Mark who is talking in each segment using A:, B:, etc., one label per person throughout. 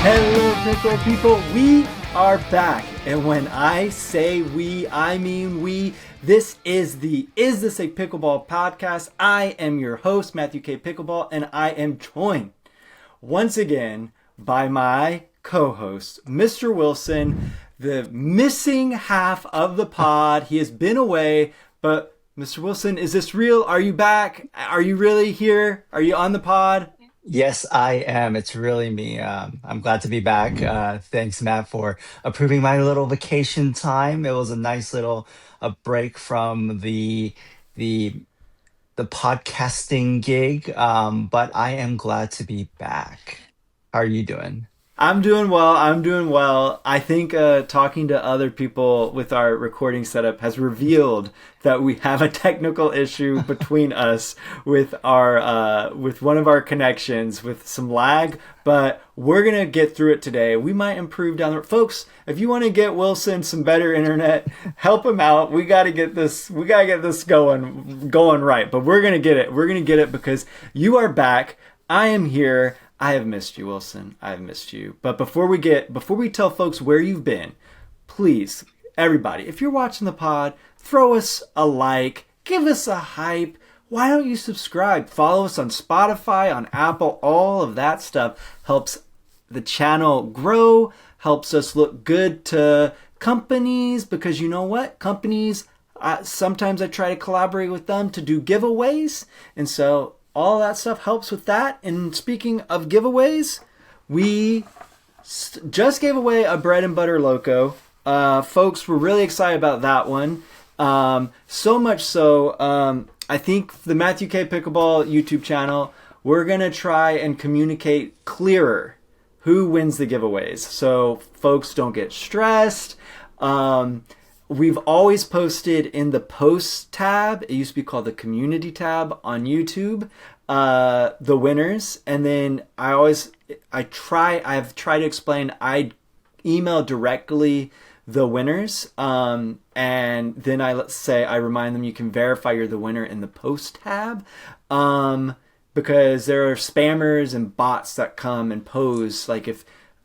A: Hello, Pickle people. We are back. And when I say we, I mean we. This is the Is This a Pickleball podcast. I am your host, Matthew K. Pickleball, and I am joined once again by my co-host, Mr. Wilson, the missing half of the pod. He has been away, but Mr. Wilson, is this real? Are you back? Are you really here? Are you on the pod?
B: Yes, I am. It's really me. I'm glad to be back. Thanks, Matt, for approving my little vacation time. It was a nice little a break from the the podcasting gig. But I am glad to be back. How are you doing?
A: I'm doing well. I'm doing well. I think talking to other people with our recording setup has revealed that we have a technical issue between us with our with one of our connections with some lag, but we're gonna get through it today. We might improve down the road. Folks, if you want to get Wilson some better internet, help him out. We got to get this. We got to get this going right. But we're gonna get it. We're gonna get it because you are back. I am here. I have missed you, Wilson. I have missed you. But before we tell folks where you've been, please, everybody, if you're watching the pod, throw us a like, give us a hype. Why don't you subscribe? Follow us on Spotify, on Apple. All of that stuff helps the channel grow, helps us look good to companies, because you know what? Companies, sometimes I try to collaborate with them to do giveaways. And so all that stuff helps with that. And speaking of giveaways, we just gave away a bread and butter loco. Folks were really excited about that one. So much so, I think the Matthew K. Pickleball YouTube channel, we're going to try and communicate clearer who wins the giveaways, so folks don't get stressed. We've always posted in the post tab. It used to be called the community tab on YouTube, the winners. And then I've tried to explain, I email directly the winners. And then I remind them you can verify you're the winner in the post tab. Because there are spammers and bots that come and pose, like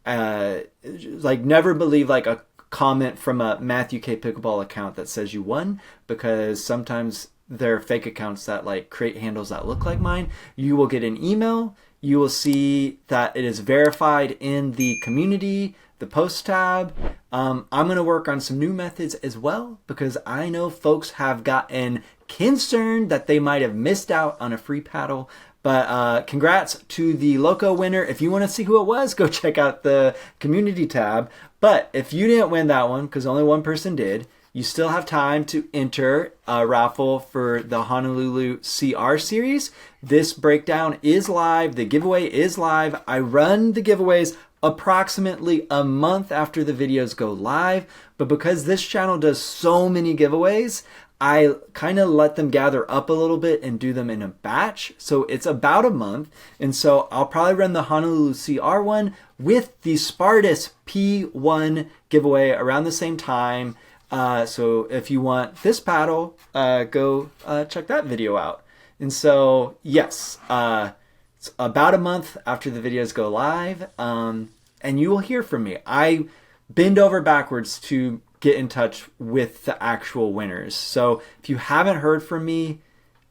A: never believe like a comment from a Matthew K. Pickleball account that says you won, because sometimes there are fake accounts that like create handles that look like mine. You will get an email. You will see that it is verified in the community, the post tab. I'm going to work on some new methods as well, because I know folks have gotten concerned that they might have missed out on a free paddle. But congrats to the Loco winner. If you want to see who it was, go check out the community tab. But if you didn't win that one, because only one person did, you still have time to enter a raffle for the Honolulu CR series. This breakdown is live. The giveaway is live. I run the giveaways approximately a month after the videos go live. But because this channel does so many giveaways, I kind of let them gather up a little bit and do them in a batch. So it's about a month. And so I'll probably run the Honolulu CR one with the Spartus P1 giveaway around the same time. So if you want this paddle, go check that video out. And so, yes, it's about a month after the videos go live. And you will hear from me. I bend over backwards to get in touch with the actual winners. So if you haven't heard from me,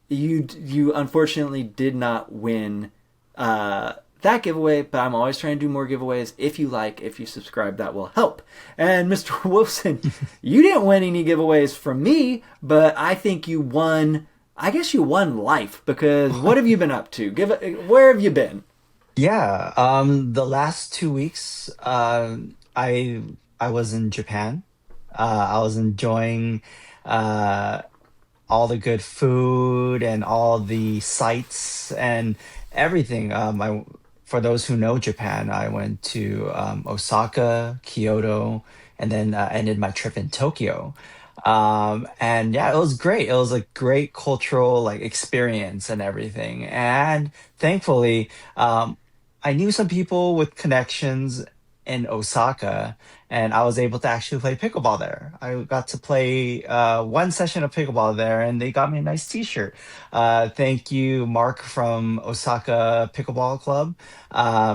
A: you unfortunately did not win that giveaway, but I'm always trying to do more giveaways. If you subscribe, that will help. And Mr. Wilson, you didn't win any giveaways from me, but I think you won, I guess you won life, because what have you been up to? Where have you been?
B: Yeah. The last 2 weeks, I was in Japan. I was enjoying all the good food and all the sights and everything. For those who know Japan, I went to Osaka, Kyoto, and then ended my trip in Tokyo. And yeah, it was great. It was a great cultural like experience and everything. And thankfully, I knew some people with connections in Osaka, and I was able to actually play pickleball there. I got to play one session of pickleball there, and they got me a nice T-shirt. Thank you, Mark from Osaka Pickleball Club.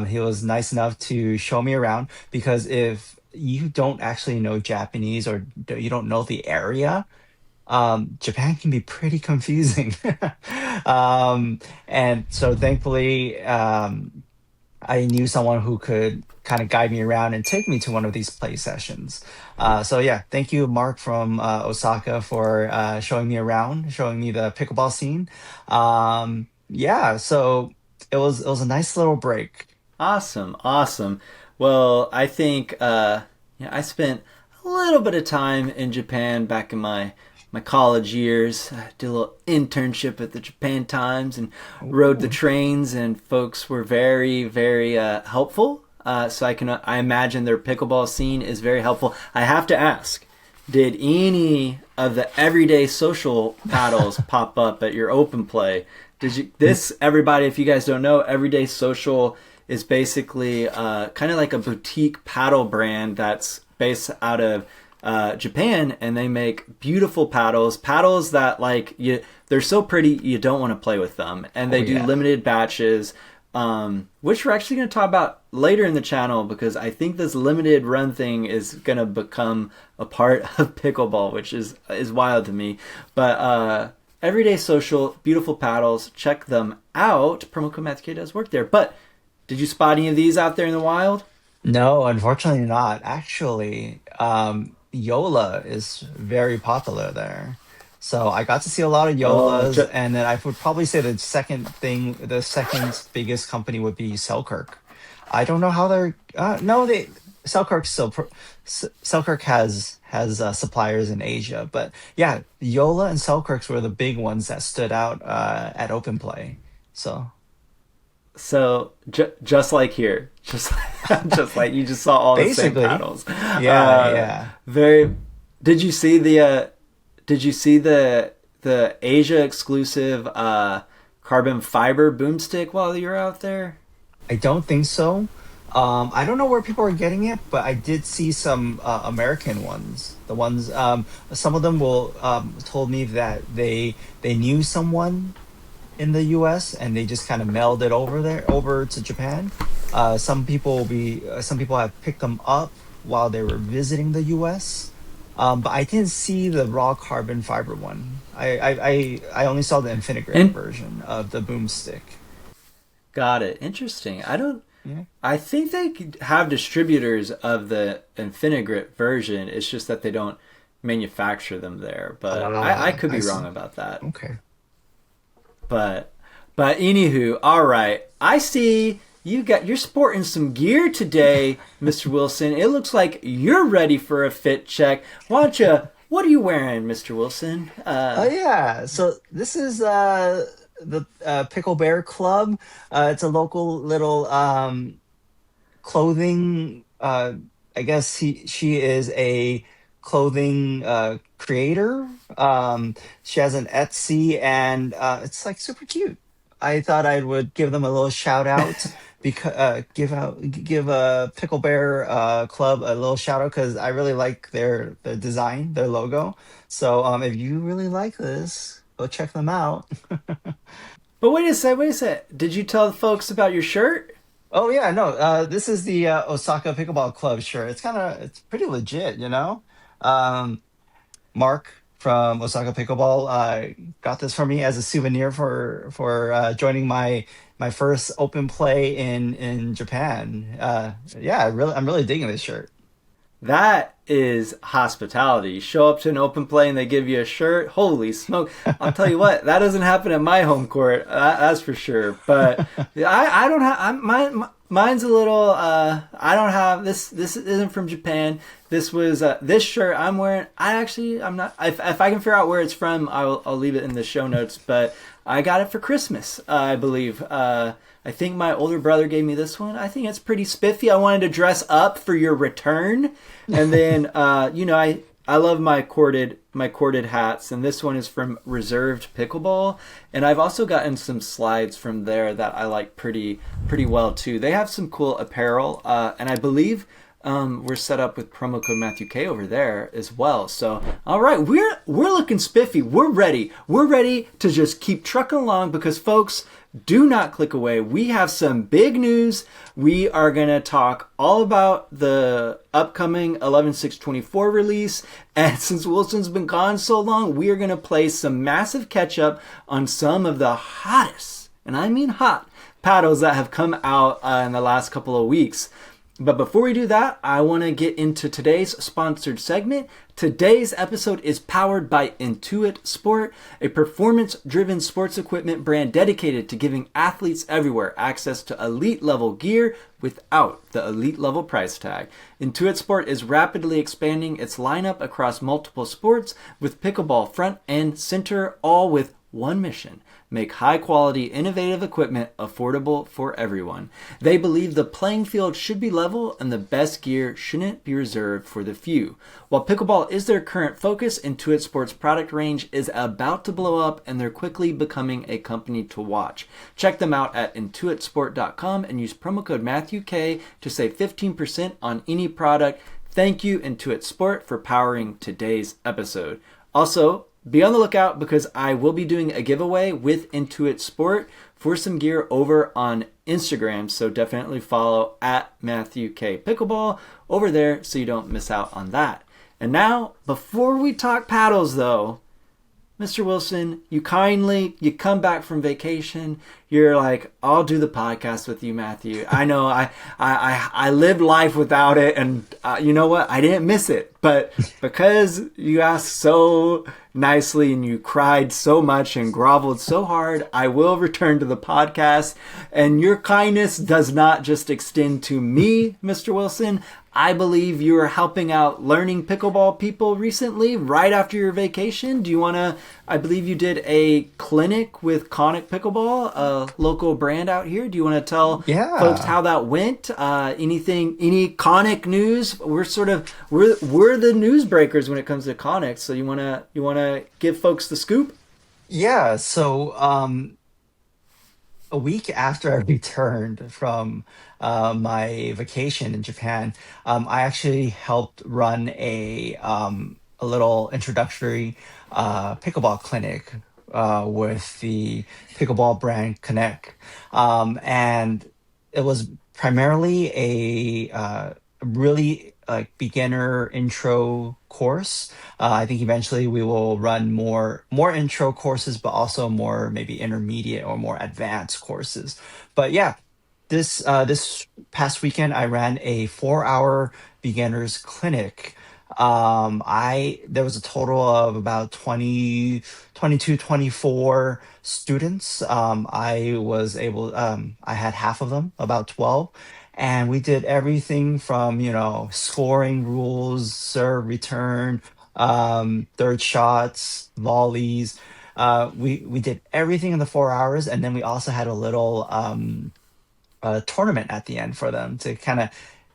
B: He was nice enough to show me around, because if you don't actually know Japanese, or you don't know the area, Japan can be pretty confusing. And so thankfully, I knew someone who could kind of guide me around and take me to one of these play sessions. So yeah, thank you, Mark from Osaka, for showing me around, showing me the pickleball scene. Yeah, so it was a nice little break.
A: Awesome, awesome. Well, I think yeah, I spent a little bit of time in Japan back in my college years. I did a little internship at the Japan Times and rode the
B: Ooh.
A: trains, and folks were very, very helpful. So I imagine their pickleball scene is very helpful. I have to ask, did any of the everyday social paddles pop up at your open play? Did you this everybody? If you guys don't know, Everyday Social is basically kind of like a boutique paddle brand that's based out of Japan, and they make beautiful paddles that they're so pretty you don't want to play with them, and
B: Oh
A: they do
B: yeah.
A: limited batches, which we're actually going to talk about later in the channel, because I think this limited run thing is going to become a part of pickleball, which is wild to me. But Everyday Social, beautiful paddles, check them out. Promo code MathK does work there. But did you spot any of these out there in the wild?
B: No, unfortunately not. Actually, Yola is very popular there. So I got to see a lot of
A: Oh,
B: Yolas, and then I would probably say the second biggest company would be Selkirk. I don't know how they're. No, they Selkirk still. Selkirk has suppliers in Asia, but yeah, Yola and Selkirks were the big ones that stood out at Open Play. So
A: so just like here, just just like you just saw all the same
B: basically,
A: paddles.
B: yeah, yeah.
A: Very. Did you see the? Did you see the Asia exclusive carbon fiber boomstick while you were out there?
B: I don't think so. I don't know where people are getting it, but I did see some American ones. The ones, some of them will told me that they knew someone in the U.S. and they just kind of mailed it over to Japan. Some people have picked them up while they were visiting the U.S. But I didn't see the raw carbon fiber one. I only saw the Infinigrip
A: And
B: version of the boomstick.
A: got it. Interesting. I don't.
B: Yeah.
A: I think they could have distributors of the Infinigrip version. It's just that they don't manufacture them there. But I
B: Ah,
A: could
B: I
A: be wrong
B: see.
A: about that.
B: Okay.
A: But anywho, all right. I see you're sporting some gear today, Mr. Wilson. It looks like you're ready for a fit check. Why don't you? What are you wearing, Mr. Wilson?
B: Oh yeah. So this is the Pickle Bear Club. It's a local little clothing. I guess she is a clothing creator. She has an Etsy, and it's like super cute. I thought I would give them a little shout out, because give a Pickle Bear Club a little shout out, because I really like their design, their logo. So if you really like this, go check them out.
A: But wait a sec, wait a sec. Did you tell the folks about your shirt?
B: Oh yeah, no. This is the Osaka Pickleball Club shirt. It's pretty legit, you know. Um, Mark from Osaka Pickleball got this for me as a souvenir for joining my first open play in Japan. Yeah, I'm really digging this shirt.
A: That is hospitality. You show up to an open play and they give you a shirt. Holy smoke! I'll tell you what, that doesn't happen at my home court. That's for sure. But I don't have mine's a little. I don't have this. This isn't from Japan. This was this shirt I'm wearing. I'm not. If I can figure out where it's from, I'll leave it in the show notes. But I got it for Christmas, I believe. I think my older brother gave me this one. I think it's pretty spiffy. I wanted to dress up for your return, and then I love my corded hats, and this one is from Reserved Pickleball, and I've also gotten some slides from there that I like pretty well too. They have some cool apparel, and I believe we're set up with promo code Matthew K over there as well. So, all right, we're looking spiffy. We're ready. We're ready to just keep trucking along because, folks, do not click away. We have some big news. We are going to talk all about the upcoming 11.6.24 release. And since Wilson's been gone so long, we are going to play some massive catch up on some of the hottest, and I mean hot, paddles that have come out in the last couple of weeks. But before we do that, I want to get into today's sponsored segment. Today's episode is powered by IntuitSport, a performance-driven sports equipment brand dedicated to giving athletes everywhere access to elite-level gear without the elite-level price tag. IntuitSport is rapidly expanding its lineup across multiple sports with pickleball front and center, all with one mission: make high-quality, innovative equipment affordable for everyone. They believe the playing field should be level and the best gear shouldn't be reserved for the few. While pickleball is their current focus, IntuitSport's product range is about to blow up and they're quickly becoming a company to watch. Check them out at IntuitSport.com and use promo code MatthewK to save 15% on any product. Thank you, IntuitSport, for powering today's episode. Also, be on the lookout because I will be doing a giveaway with IntuitSport for some gear over on Instagram. So definitely follow at Matthew K Pickleball over there so you don't miss out on that. And now, before we talk paddles though, Mr. Wilson, you come back from vacation. You're like, I'll do the podcast with you, Matthew. I know I lived life without it, and you know what? I didn't miss it. But because you asked so nicely and you cried so much and groveled so hard, I will return to the podcast. And your kindness does not just extend to me, Mr. Wilson. I believe you were helping out learning pickleball people recently, right after your vacation. Do you want to, I believe you did a clinic with Konnek Pickleball, a local brand out here. Do you want to tell folks how that went? Any Konnek news? We're the newsbreakers when it comes to Konnek. So you want to give folks the scoop?
B: Yeah, so a week after I returned from my vacation in Japan, I actually helped run a little introductory pickleball clinic with the pickleball brand Konnek, and it was primarily a really like beginner intro course. I think eventually we will run more intro courses, but also more maybe intermediate or more advanced courses. But yeah, this past weekend I ran a 4 hour beginners clinic. I There was a total of about 24 students. I had half of them, about 12, and we did everything from, scoring rules, serve, return, third shots, volleys. We did everything in the 4 hours, and then we also had a little tournament at the end for them to kind of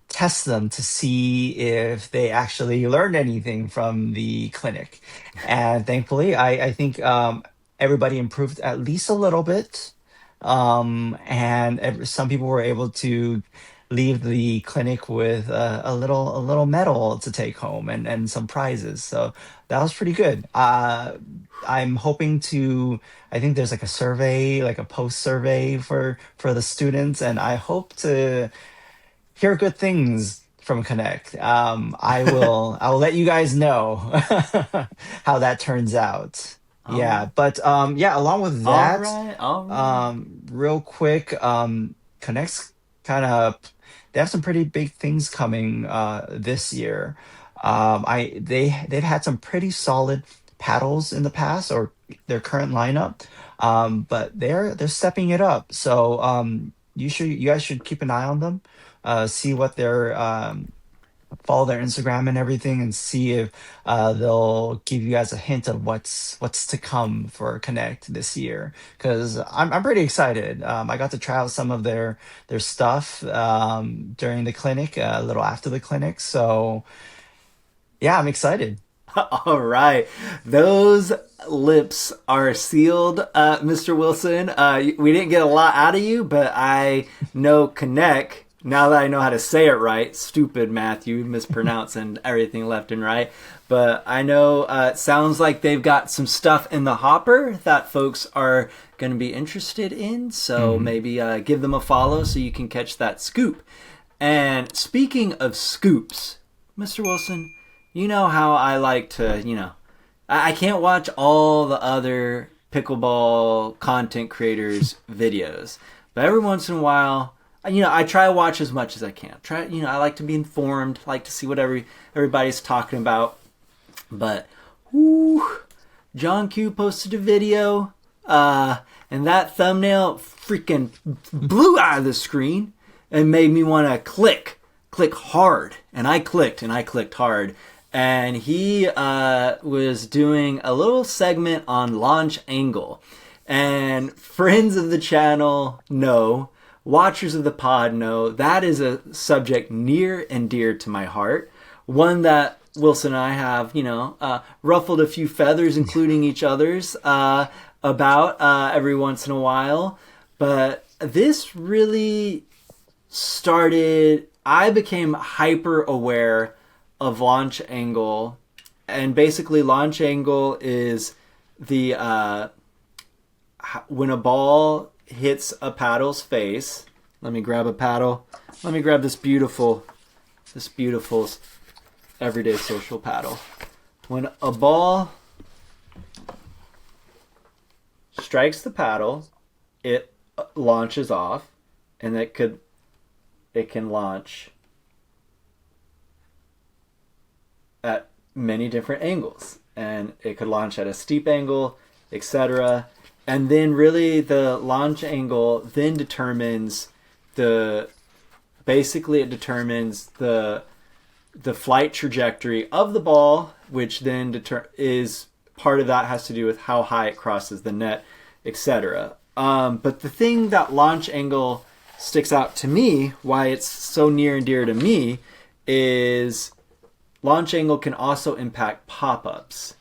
B: test them to see if they actually learned anything from the clinic. And thankfully, I think everybody improved at least a little bit. And some people were able to leave the clinic with a little medal to take home and some prizes. So that was pretty good. I'm hoping to. I think there's like a survey, like a post survey for the students, and I hope to hear good things from Connect. I will let you guys know how that turns out. Yeah, but yeah, along with that,
A: All right.
B: real quick, Connect's kind of they have some pretty big things coming this year. They've had some pretty solid paddles in the past or their current lineup, but they're stepping it up. So you guys should keep an eye on them, see what their follow their Instagram and everything, and see if they'll give you guys a hint of what's to come for Connect this year. Because I'm pretty excited. I got to try out some of their stuff during the clinic, a little after the clinic. So yeah, I'm excited.
A: All right. Those lips are sealed, Mr. Wilson. We didn't get a lot out of you, but I know Konnek, now that I know how to say it right. Stupid Matthew, mispronouncing everything left and right. But I know it sounds like they've got some stuff in the hopper that folks are going to be interested in. So maybe give them a follow so you can catch that scoop. And speaking of scoops, Mr. Wilson, you know how I like to, I can't watch all the other pickleball content creators' videos. But every once in a while, I try to watch as much as I can. I like to be informed, like to see what everybody's talking about. But, John Q posted a video, and that thumbnail freaking blew out of the screen and made me want to click hard. And I clicked hard. And he was doing a little segment on launch angle. And friends of the channel know, watchers of the pod know, that is a subject near and dear to my heart. One that Wilson and I have, ruffled a few feathers, including each other's, about every once in a while. But this really started, I became hyper aware of launch angle. And basically launch angle is the when a ball hits a paddle's face. Let me grab a paddle. Let me grab this beautiful everyday social paddle. When a ball strikes the paddle, it launches off, and it can launch at many different angles, and it could launch at a steep angle, etc. And then really the launch angle then determines the flight trajectory of the ball, which then is part of that has to do with how high it crosses the net, etc. But the thing that launch angle sticks out to me, why it's so near and dear to me, is launch angle can also impact pop-ups.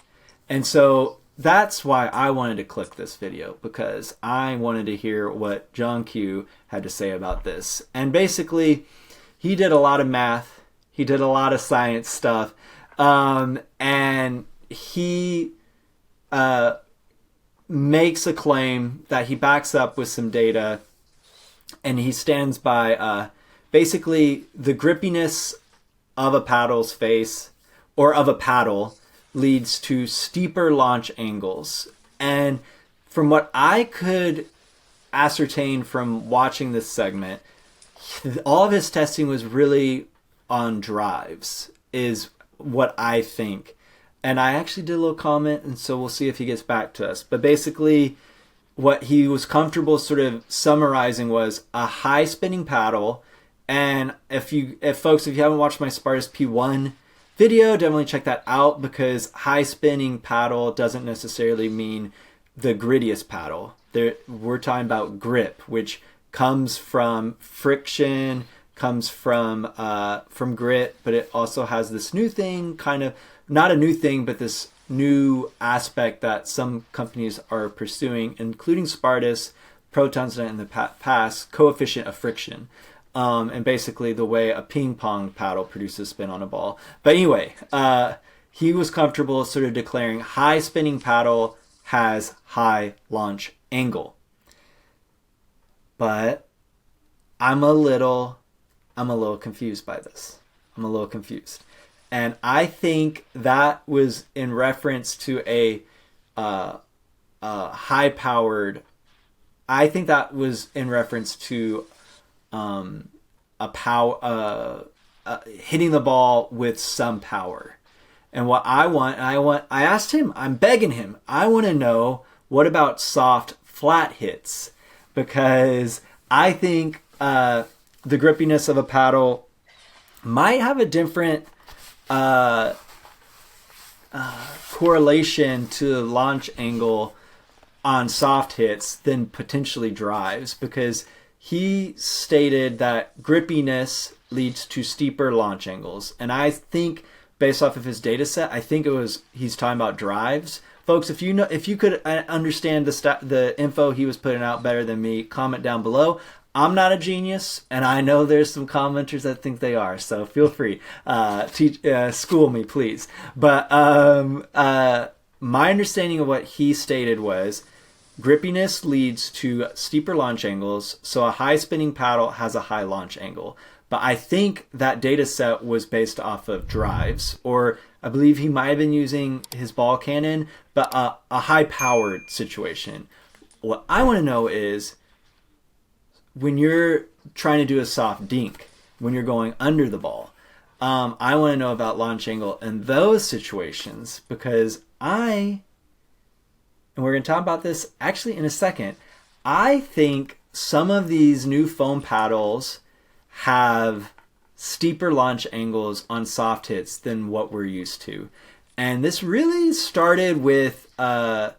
A: And so that's why I wanted to click this video, because I wanted to hear what John Q had to say about this. And basically, he did a lot of math. He did a lot of science stuff. And he makes a claim that he backs up with some data. And he stands by basically the grippiness of a paddle's face, or of a paddle, leads to steeper launch angles. And from what I could ascertain from watching this segment, all of his testing was really on drives, is what I think. And I actually did a little comment, and so we'll see if he gets back to us. But basically, what he was comfortable sort of summarizing was a high spinning paddle. And if you haven't watched my Spartus P1 video, definitely check that out, because high spinning paddle doesn't necessarily mean the grittiest paddle. We're talking about grip, which comes from friction, comes from grit, but it also has this new thing, kind of not a new thing, but this new aspect that some companies are pursuing, including Spartus, Proton's done it in the past, coefficient of friction. And basically the way a ping pong paddle produces spin on a ball. But anyway, he was comfortable sort of declaring high spinning paddle has high launch angle. But I'm a little confused by this. I'm a little confused. And I think that was in reference to a high powered, I think that was in reference to hitting the ball with some power. And what I asked him, I'm begging him, I want to know, what about soft flat hits? Because I think the grippiness of a paddle might have a different correlation to launch angle on soft hits than potentially drives, because he stated that grippiness leads to steeper launch angles. And I think based off of his data set. I think he's talking about drives. Folks, if you could understand the info he was putting out better than me, comment down below. I'm not a genius, and I know there's some commenters that think they are, so feel free. School me, please. But my understanding of what he stated was grippiness leads to steeper launch angles, so a high spinning paddle has a high launch angle. But I think that data set was based off of drives, or I believe he might have been using his ball cannon, but a high-powered situation. What I want to know is, when you're trying to do a soft dink, when you're going under the ball, I want to know about launch angle in those situations, because and we're going to talk about this actually in a second, I think some of these new foam paddles have steeper launch angles on soft hits than what we're used to. And this really started with, I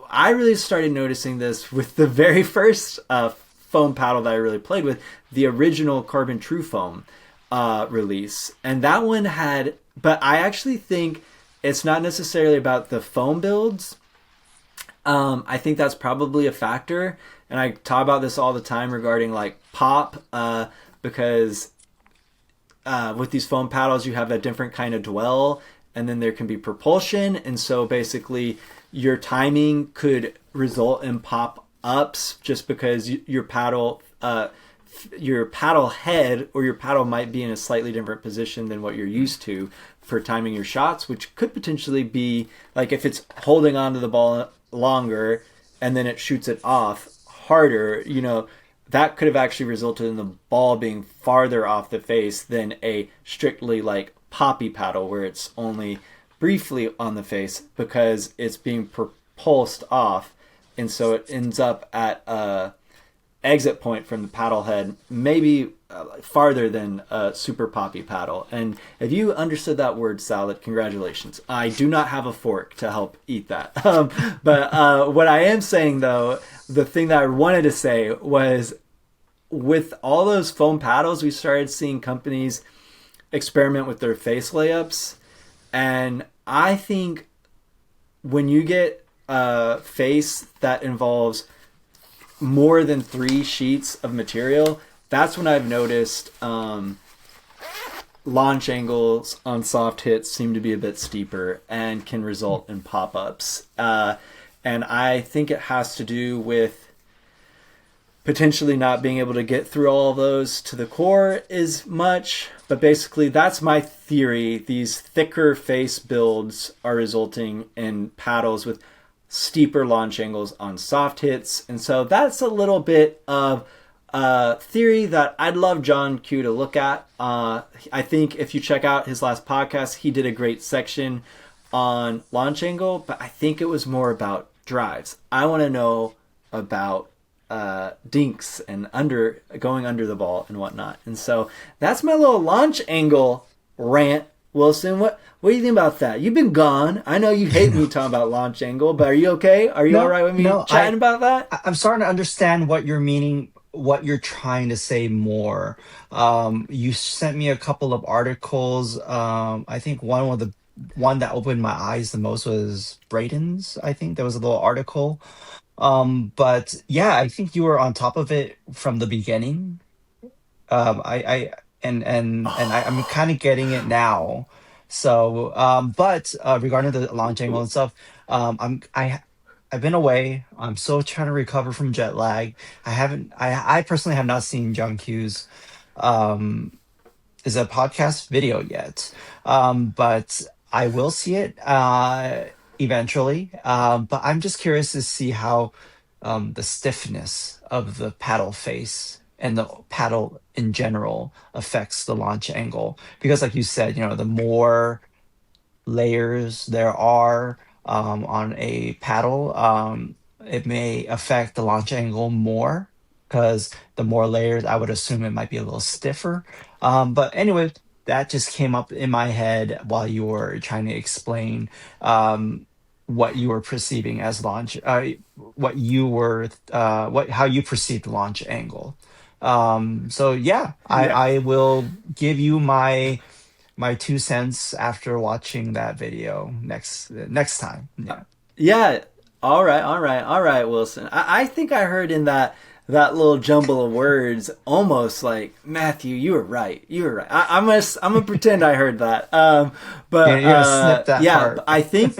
A: really started noticing this with the very first foam paddle that I really played with, the original Carbon True Foam release. And that one but I actually think it's not necessarily about the foam builds. I think that's probably a factor. And I talk about this all the time regarding like pop, because with these foam paddles, you have a different kind of dwell, and then there can be propulsion. And so basically your timing could result in pop ups just because your paddle head or your paddle might be in a slightly different position than what you're used to for timing your shots, which could potentially be like if it's holding onto the ball longer and then it shoots it off harder, that could have actually resulted in the ball being farther off the face than a strictly like poppy paddle where it's only briefly on the face because it's being propulsed off. And so it ends up at a exit point from the paddle head, maybe farther than a super poppy paddle. And if you understood that word salad, congratulations. I do not have a fork to help eat that. But what I am saying, though, the thing that I wanted to say was with all those foam paddles, we started seeing companies experiment with their face layups. And I think when you get a face that involves more than 3 sheets of material, that's when I've noticed launch angles on soft hits seem to be a bit steeper and can result in pop-ups. And I think it has to do with potentially not being able to get through all of those to the core as much. But basically, that's my theory. These thicker face builds are resulting in paddles with steeper launch angles on soft hits. And so that's a little bit of theory that I'd love John Q to look at. I think if you check out his last podcast, he did a great section on launch angle, but I think it was more about drives. I want to know about dinks and going under the ball and whatnot. And so that's my little launch angle rant. Wilson, what do you think about that? You've been gone. I know you hate me talking about launch angle, but are you okay? Are you all right with me chatting about that?
B: I'm starting to understand what you're meaning, what you're trying to say more. You sent me a couple of articles. I think one that opened my eyes the most was Braden's. I think there was a little article. But yeah, I think you were on top of it from the beginning. I'm kind of getting it now. So, but regarding the launch angle and stuff, I've been away. I'm still trying to recover from jet lag. I personally have not seen John Q's is a podcast video yet. But I will see it eventually. But I'm just curious to see how the stiffness of the paddle face and the paddle in general affects the launch angle. Because like you said, the more layers there are on a paddle, it may affect the launch angle more because the more layers, I would assume it might be a little stiffer. But anyway, that just came up in my head while you were trying to explain what you were perceiving as launch, how you perceived the launch angle. So yeah, I will give you my my 2 cents after watching that video next time. Yeah.
A: Yeah. All right, Wilson. I think I heard in that little jumble of words, almost like Matthew. You were right. You were right. I'm gonna pretend I heard that.
B: You're gonna snip that
A: Yeah,
B: part.
A: I think.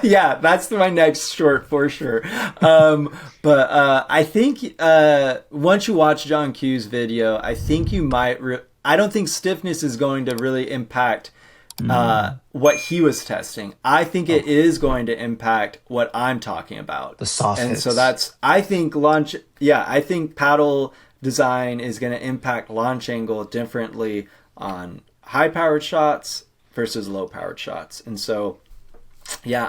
A: Yeah, that's my next short for sure. I think once you watch John Q's video, I think you might. I don't think stiffness is going to really impact what he was testing. I think it is going to impact what I'm talking about.
B: The soft
A: and
B: hits.
A: so that's, I think launch, yeah, I think paddle design is going to impact launch angle differently on high powered shots versus low powered shots. And so, yeah,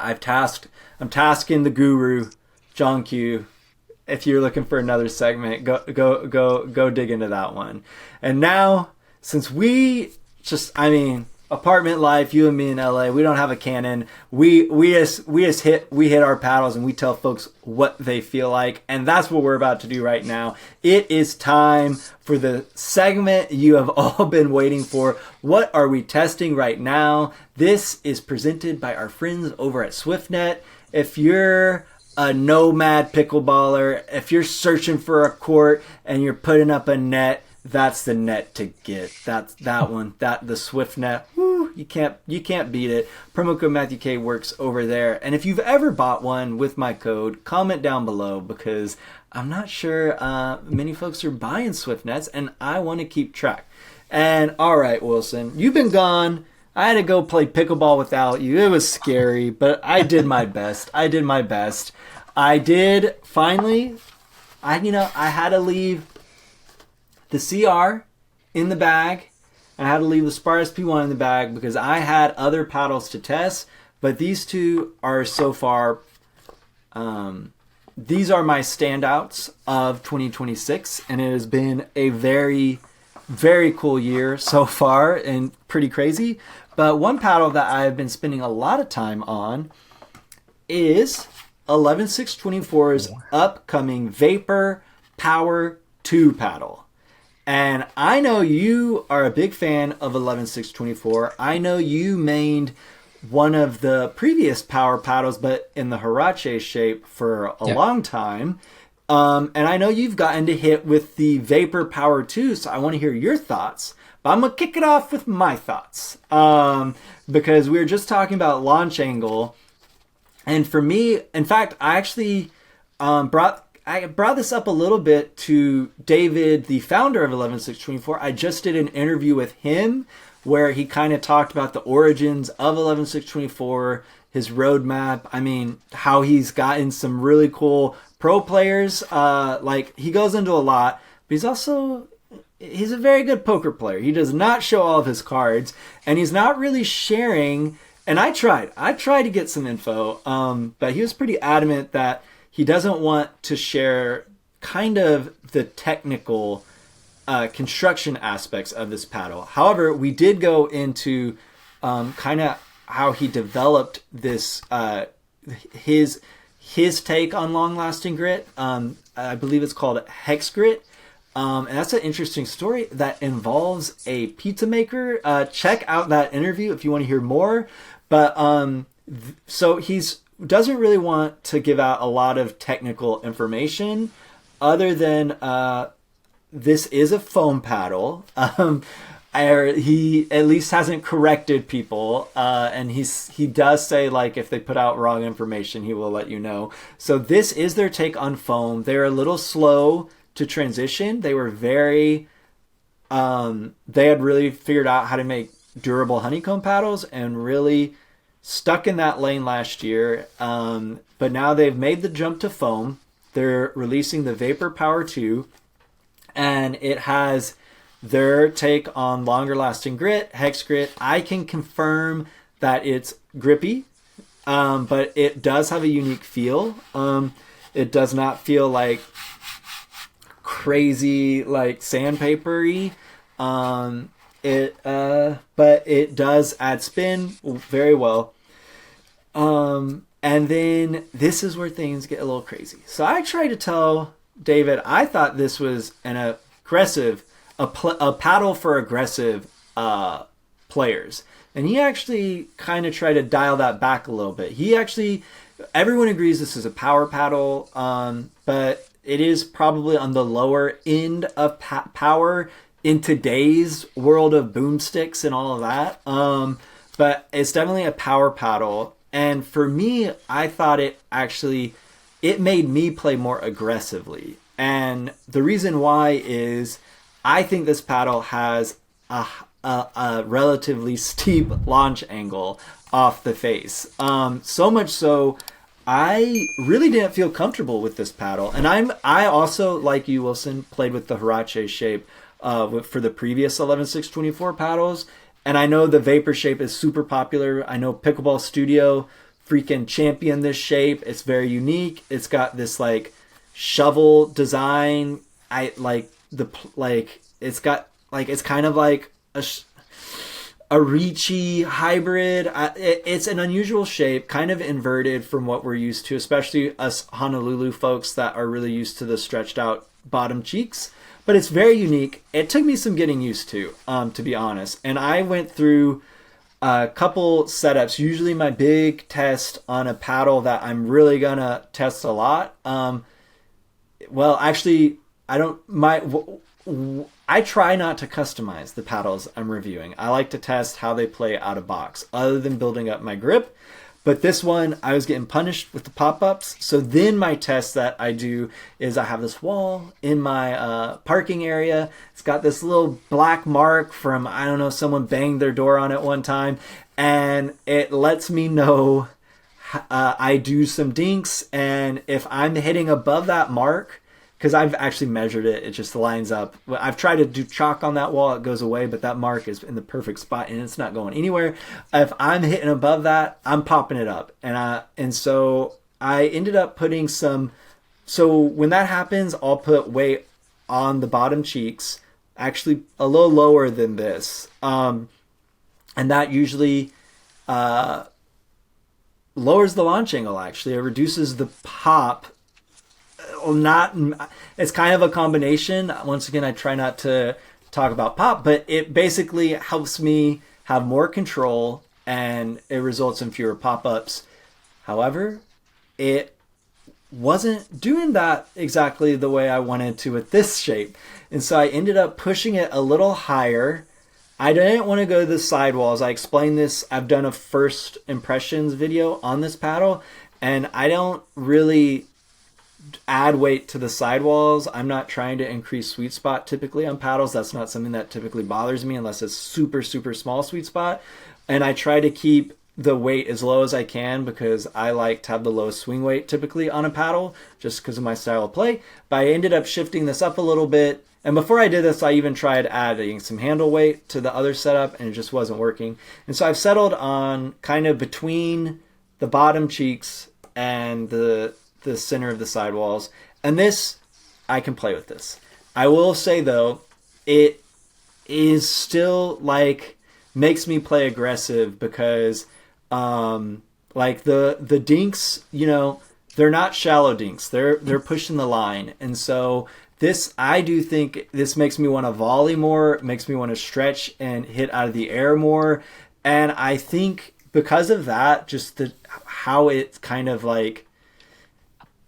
A: I'm tasking the guru, John Q. If you're looking for another segment, go dig into that one. And now, since we apartment life, you and me in LA, we don't have a Canon. We just hit our paddles and we tell folks what they feel like, and that's what we're about to do right now. It is time for the segment you have all been waiting for. What are we testing right now? This is presented by our friends over at SwiftNet. If you're a nomad pickleballer, if you're searching for a court and you're putting up a net, that's the net to get. That's that one. The SwiftNet. Woo, you can't beat it. Promo code Matthew K works over there. And if you've ever bought one with my code, comment down below, because I'm not sure many folks are buying SwiftNets, and I want to keep track. And all right, Wilson, you've been gone. I had to go play pickleball without you. It was scary, but I did my best. I did finally. I had to leave the CR in the bag. I had to leave the Spartus P1 in the bag because I had other paddles to test, but these two are so far, these are my standouts of 2026, and it has been a very, very cool year so far and pretty crazy. But one paddle that I've been spending a lot of time on is 11SIX24's upcoming Vapor Power 2 paddle. And I know you are a big fan of 11SIX24. I know you mained one of the previous power paddles, but in the Huarache shape for a long time. And I know you've gotten to hit with the Vapor Power 2, so I want to hear your thoughts. But I'm going to kick it off with my thoughts. Because we were just talking about launch angle. And for me, in fact, I actually brought this up a little bit to David, the founder of 11SIX24. I just did an interview with him where he kind of talked about the origins of 11SIX24, his roadmap. I mean, how he's gotten some really cool pro players. Like, he goes into a lot, but he's a very good poker player. He does not show all of his cards, and he's not really sharing. And I tried to get some info, but he was pretty adamant that he doesn't want to share kind of the technical construction aspects of this paddle. However, we did go into kind of how he developed this, his take on long-lasting grit. I believe it's called Hex Grit. And that's an interesting story that involves a pizza maker. Check out that interview if you want to hear more. But so he's doesn't really want to give out a lot of technical information other than this is a foam paddle. He at least hasn't corrected people, and he does say, like, if they put out wrong information, he will let you know. So this is their take on foam. They're a little slow to transition. They were very they had really figured out how to make durable honeycomb paddles and really stuck in that lane last year, but now they've made the jump to foam. They're releasing the Vapor Power 2, and it has their take on longer lasting grit, Hex Grit. I can confirm that it's grippy, but it does have a unique feel. It does not feel like crazy, like sandpapery. But it does add spin very well. And then this is where things get a little crazy. So I tried to tell David, I thought this was an aggressive, a paddle for aggressive players. And he actually kind of tried to dial that back a little bit. Everyone agrees this is a power paddle, but it is probably on the lower end of power in today's world of boomsticks and all of that. But it's definitely a power paddle. And for me, I thought it made me play more aggressively. And the reason why is I think this paddle has a relatively steep launch angle off the face. So much so, I really didn't feel comfortable with this paddle. And I also, like you, Wilson, played with the Huarache shape for the previous 11SIX24 paddles. And I know the Vapor shape is super popular. I know Pickleball Studio freaking championed this shape. It's very unique. It's got this like shovel design. It's kind of like a Ricci hybrid. It's an unusual shape, kind of inverted from what we're used to, especially us Honolulu folks that are really used to the stretched out bottom cheeks. But it's very unique. It took me some getting used to be honest. And I went through a couple setups. Usually my big test on a paddle that I'm really gonna test a lot. I try not to customize the paddles I'm reviewing. I like to test how they play out of box, other than building up my grip. But this one, I was getting punished with the pop-ups. So then my test that I do is I have this wall in my parking area. It's got this little black mark from, I don't know, someone banged their door on it one time. And it lets me know I do some dinks. And if I'm hitting above that mark, because I've actually measured it, it just lines up. I've tried to do chalk on that wall, it goes away, but that mark is in the perfect spot and it's not going anywhere. If I'm hitting above that, I'm popping it up. And so I ended up putting some, so when that happens, I'll put weight on the bottom cheeks, actually a little lower than this. And that usually lowers the launch angle, actually. It reduces the pop. It's kind of a combination. Once again, I try not to talk about pop, but it basically helps me have more control and it results in fewer pop-ups. However, it wasn't doing that exactly the way I wanted to with this shape. And so I ended up pushing it a little higher. I didn't want to go to the sidewalls. I explained this. I've done a first impressions video on this paddle, and I don't really add weight to the sidewalls. I'm not trying to increase sweet spot typically on paddles. That's not something that typically bothers me unless it's super, super small sweet spot. And I try to keep the weight as low as I can because I like to have the lowest swing weight typically on a paddle just because of my style of play. But I ended up shifting this up a little bit. And before I did this, I even tried adding some handle weight to the other setup and it just wasn't working. And so I've settled on kind of between the bottom cheeks and the center of the sidewalls. And this, I can play with this. I will say though, it is still like makes me play aggressive because like the dinks, you know, they're not shallow dinks. They're pushing the line. And so this, I do think this makes me want to volley more, makes me want to stretch and hit out of the air more. And I think because of that, just how it kind of like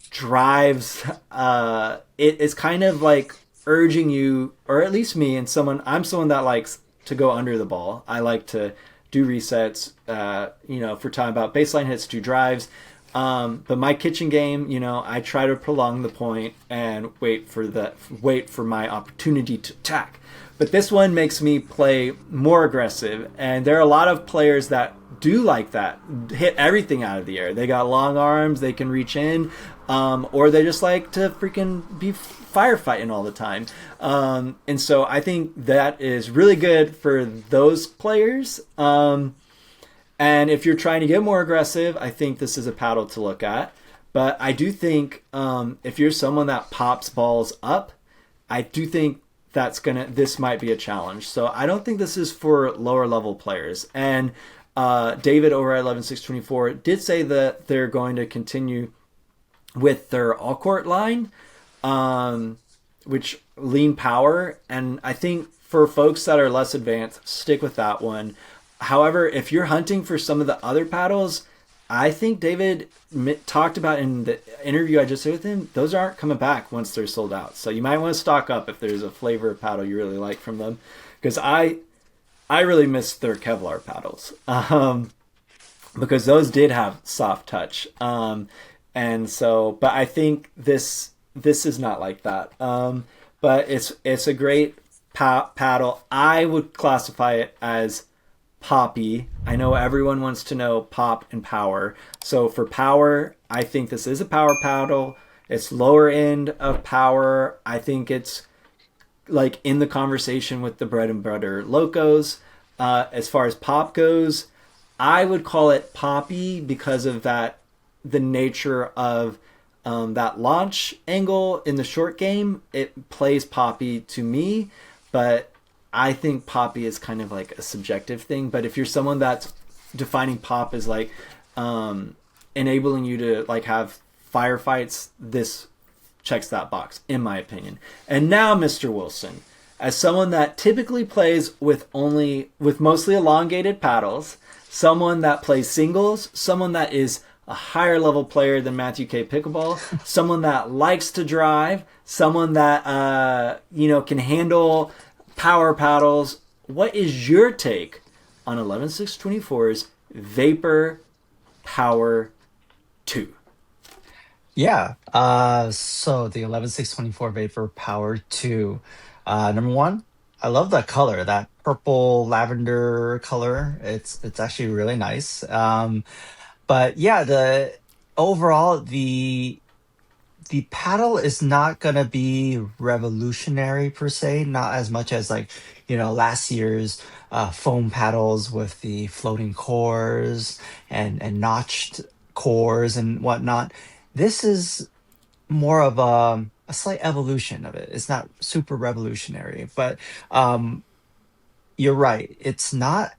A: drives, it is kind of like urging you, or at least me, and I'm someone that likes to go under the ball. I like to do resets, if we're talking about baseline hits, do drives. But my kitchen game, I try to prolong the point and wait for my opportunity to attack. But this one makes me play more aggressive, and there are a lot of players that do like that, hit everything out of the air. They got long arms, they can reach in, or they just like to freaking be firefighting all the time. And so I think that is really good for those players. And if you're trying to get more aggressive, I think this is a paddle to look at. But I do think if you're someone that pops balls up, I do think this might be a challenge. So I don't think this is for lower level players. And David over at 11SIX24 did say that they're going to continue with their all court line, which lean power. And I think for folks that are less advanced, stick with that one. However, if you're hunting for some of the other paddles, I think David talked about in the interview I just did with him, those aren't coming back once they're sold out. So you might want to stock up if there's a flavor of paddle you really like from them. Because I really miss their Kevlar paddles. Because those did have soft touch. And so, but I think this is not like that. But it's a great paddle. I would classify it as poppy. I know everyone wants to know pop and power. So for power, I think this is a power paddle. It's lower end of power. I think it's like in the conversation with the bread and butter locos. As far as pop goes, I would call it poppy because of that, the nature of that launch angle in the short game. It plays poppy to me, but I think poppy is kind of like a subjective thing. But if you're someone that's defining pop as like enabling you to like have firefights, this checks that box, in my opinion. And now, Mr. Wilson, as someone that typically plays with mostly elongated paddles, someone that plays singles, someone that is a higher level player than Matthew K. Pickleball, someone that likes to drive, someone that can handle power paddles. What is your take on 11SIX24's Vapor Power 2?
B: Yeah. So the 11SIX24 Vapor Power 2. Number one, I love that color, that purple lavender color. It's actually really nice. But yeah, the paddle is not gonna be revolutionary per se, not as much as like, last year's foam paddles with the floating cores and notched cores and whatnot. This is more of a slight evolution of it. It's not super revolutionary, but you're right. It's not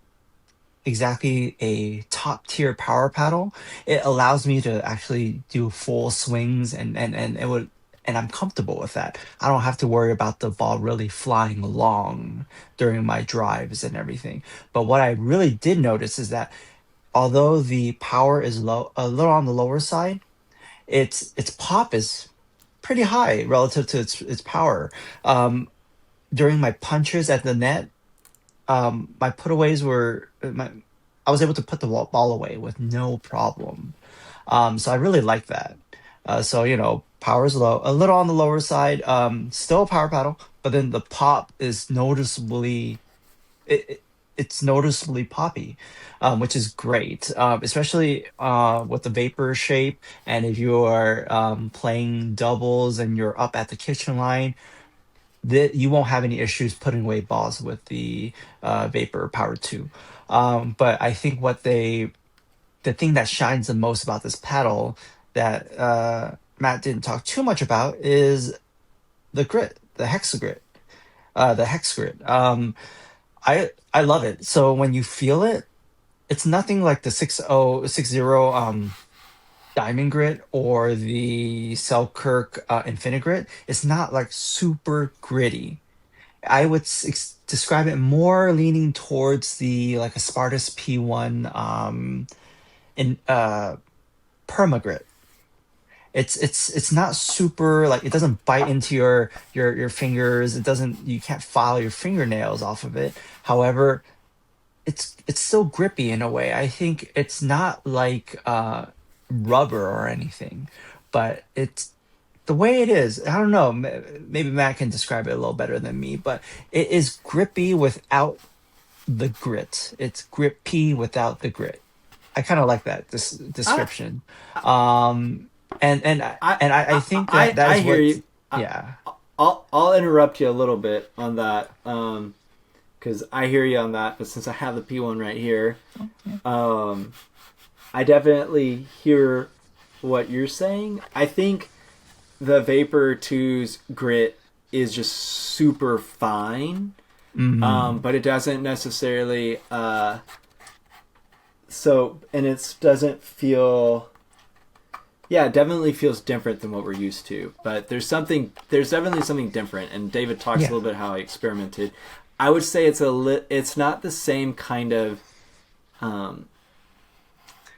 B: exactly a top tier power paddle. It allows me to actually do full swings and I'm comfortable with that. I don't have to worry about the ball really flying along during my drives and everything. But what I really did notice is that although the power is low, a little on the lower side, its pop is pretty high relative to its power. During my punches at the net, my putaways I was able to put the ball away with no problem. So I really like that. So power's low, a little on the lower side. Still a power paddle, but then the pop is noticeably it's noticeably poppy, which is great, especially with the vapor shape. And if you are playing doubles and you're up at the kitchen line, you won't have any issues putting away balls with the Vapor Power 2. But I think the thing that shines the most about this paddle that Matt didn't talk too much about is the grit, the hex grit. I love it. So when you feel it, it's nothing like the 6060 Diamond Grit or the Selkirk Infinite Grit. It's not like super gritty. I would describe it more leaning towards the like a Spartus P1 in Perma Grit. It's not super, like, it doesn't bite into your fingers. You can't file your fingernails off of it. However, it's still grippy in a way. I think it's not like rubber or anything, but it's the way it is. I don't know. Maybe Matt can describe it a little better than me, but it is grippy without the grit. It's grippy without the grit. I kind of like that description. I think that
A: I
B: is
A: hear
B: what.
A: you.
B: Yeah.
A: I'll interrupt you a little bit on that, because I hear you on that. But since I have the P1 right here, I definitely hear what you're saying. I think the Vapor 2's grit is just super fine, but it doesn't necessarily. It doesn't feel. Yeah, it definitely feels different than what we're used to. But there's definitely something different. And David talks a little bit how he experimented. I would say it's not the same kind of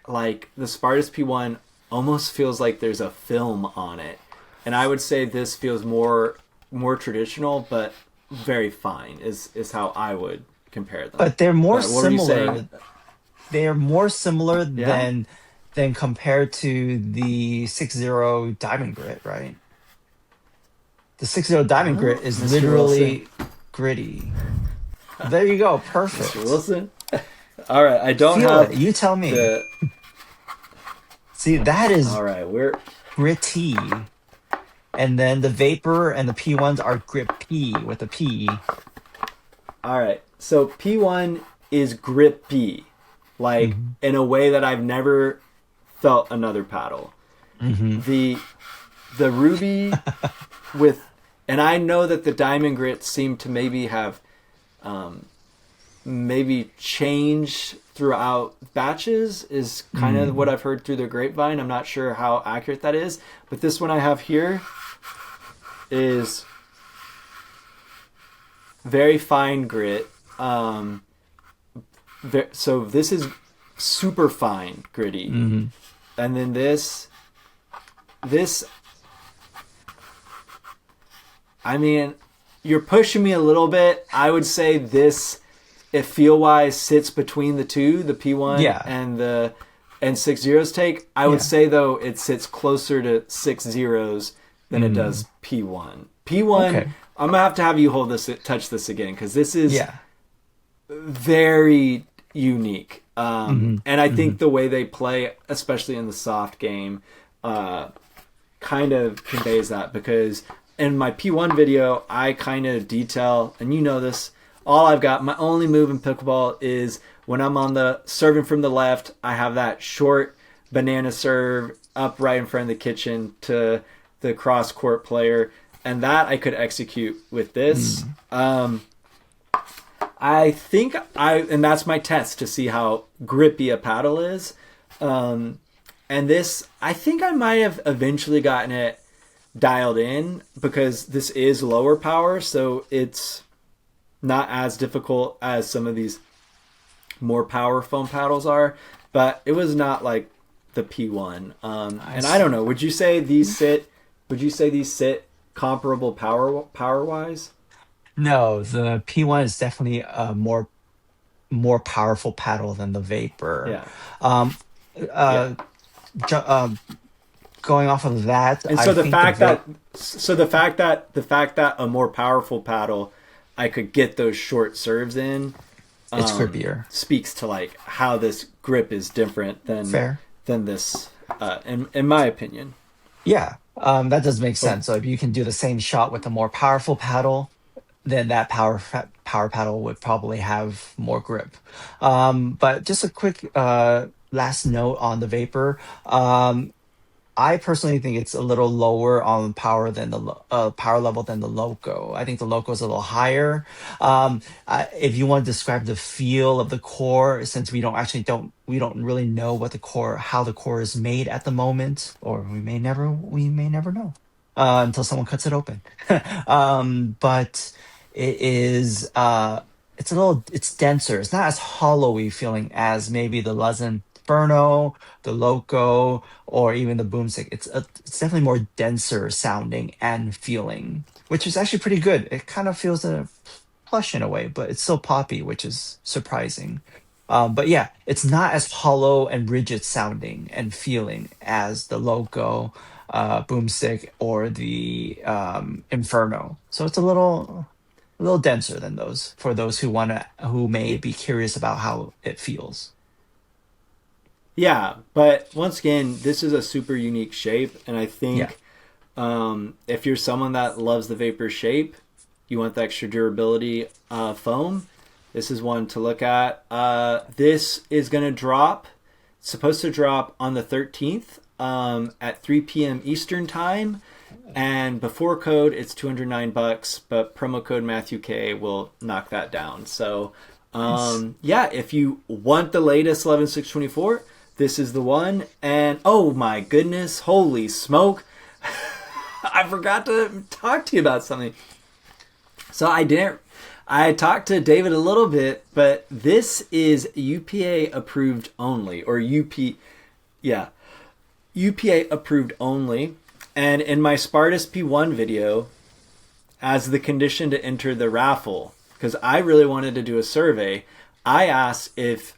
A: like the Spartus P1 almost feels like there's a film on it, and I would say this feels more traditional, but very fine is how I would compare them.
B: But they're more
A: what were you
B: similar.
A: saying?
B: They're more similar
A: Yeah.
B: than compared to the 60 Diamond Grit, right? The 60 Diamond
A: Well,
B: Grit is
A: Mr. Wilson.
B: literally gritty. There you go.
A: Mr.
B: Perfect.
A: Wilson. All right, I don't
B: Feel
A: have
B: it. You tell me.
A: the.
B: See, that is
A: All right, we're
B: gritty. And then the Vapor and the P1s are grippy with a P.
A: all right. So P1 is grippy, like in a way that I've never felt another paddle. The Ruby with, and I know that the Diamond Grits seem to maybe have maybe changed throughout batches is kind of what I've heard through the grapevine. I'm not sure how accurate that is, but this one I have here is very fine grit. So this is super fine gritty, and then this, I mean, you're pushing me a little bit. I would say this, if feel wise, sits between the two, the P1
B: Yeah.
A: and the and 6-0's take. I would say though it sits closer to 6-0's than it does P1. P1,
B: Okay.
A: I'm gonna have you touch this again because this is
B: Yeah.
A: very unique. And I think the way they play, especially in the soft game, kind of conveys that, because in my P1 video, I kind of detail, and you know this, my only move in pickleball is when I'm on the serving from the left, I have that short banana serve up right in front of the kitchen to the cross court player, and that I could execute with this. I think and that's my test to see how grippy a paddle is. And this, I think I might have eventually gotten it dialed in because this is lower power, so it's not as difficult as some of these more power foam paddles are, but it was not like the P1. And I don't know, would you say these sit comparable power wise?
B: No, the P1 is definitely a more powerful paddle than the Vapor.
A: Yeah.
B: Uh, Going off of that,
A: And so the fact that a more powerful paddle, I could get those short serves in,
B: it's grippier.
A: speaks to like how this grip is different than this, in my opinion.
B: Yeah, that does make sense. So if you can do the same shot with a more powerful paddle, then that power paddle would probably have more grip. But just a quick last note on the Vapor. I personally think it's a little lower on power than the power level than the Loco. I think the Loco is a little higher. If you want to describe the feel of the core, since we don't really know how the core is made at the moment, or we may never know until someone cuts it open. But it is it's denser. It's not as hollowy feeling as maybe the Lezen Inferno, the Loco, or even the Boomstick. It's definitely more denser sounding and feeling, which is actually pretty good. It kind of feels plush in a way, but it's still poppy, which is surprising. But yeah, it's not as hollow and rigid sounding and feeling as the Loco, Boomstick, or the Inferno. So it's a little denser than those for those who may be curious about how it feels.
A: Yeah, but once again, this is a super unique shape, and I think if you're someone that loves the Vapor shape, you want the extra durability foam, this is one to look at. This is going to drop, it's supposed to drop on the 13th at 3 p.m. Eastern Time, and before code, it's $209, but promo code Matthew K will knock that down. So, yeah, if you want the latest 11SIX24, this is the one. And oh my goodness, holy smoke, I forgot to talk to you about something. So I I talked to David a little bit, but this is UPA approved only, or yeah, UPA approved only. And in my Spartus P1 video, as the condition to enter the raffle, because I really wanted to do a survey, I asked if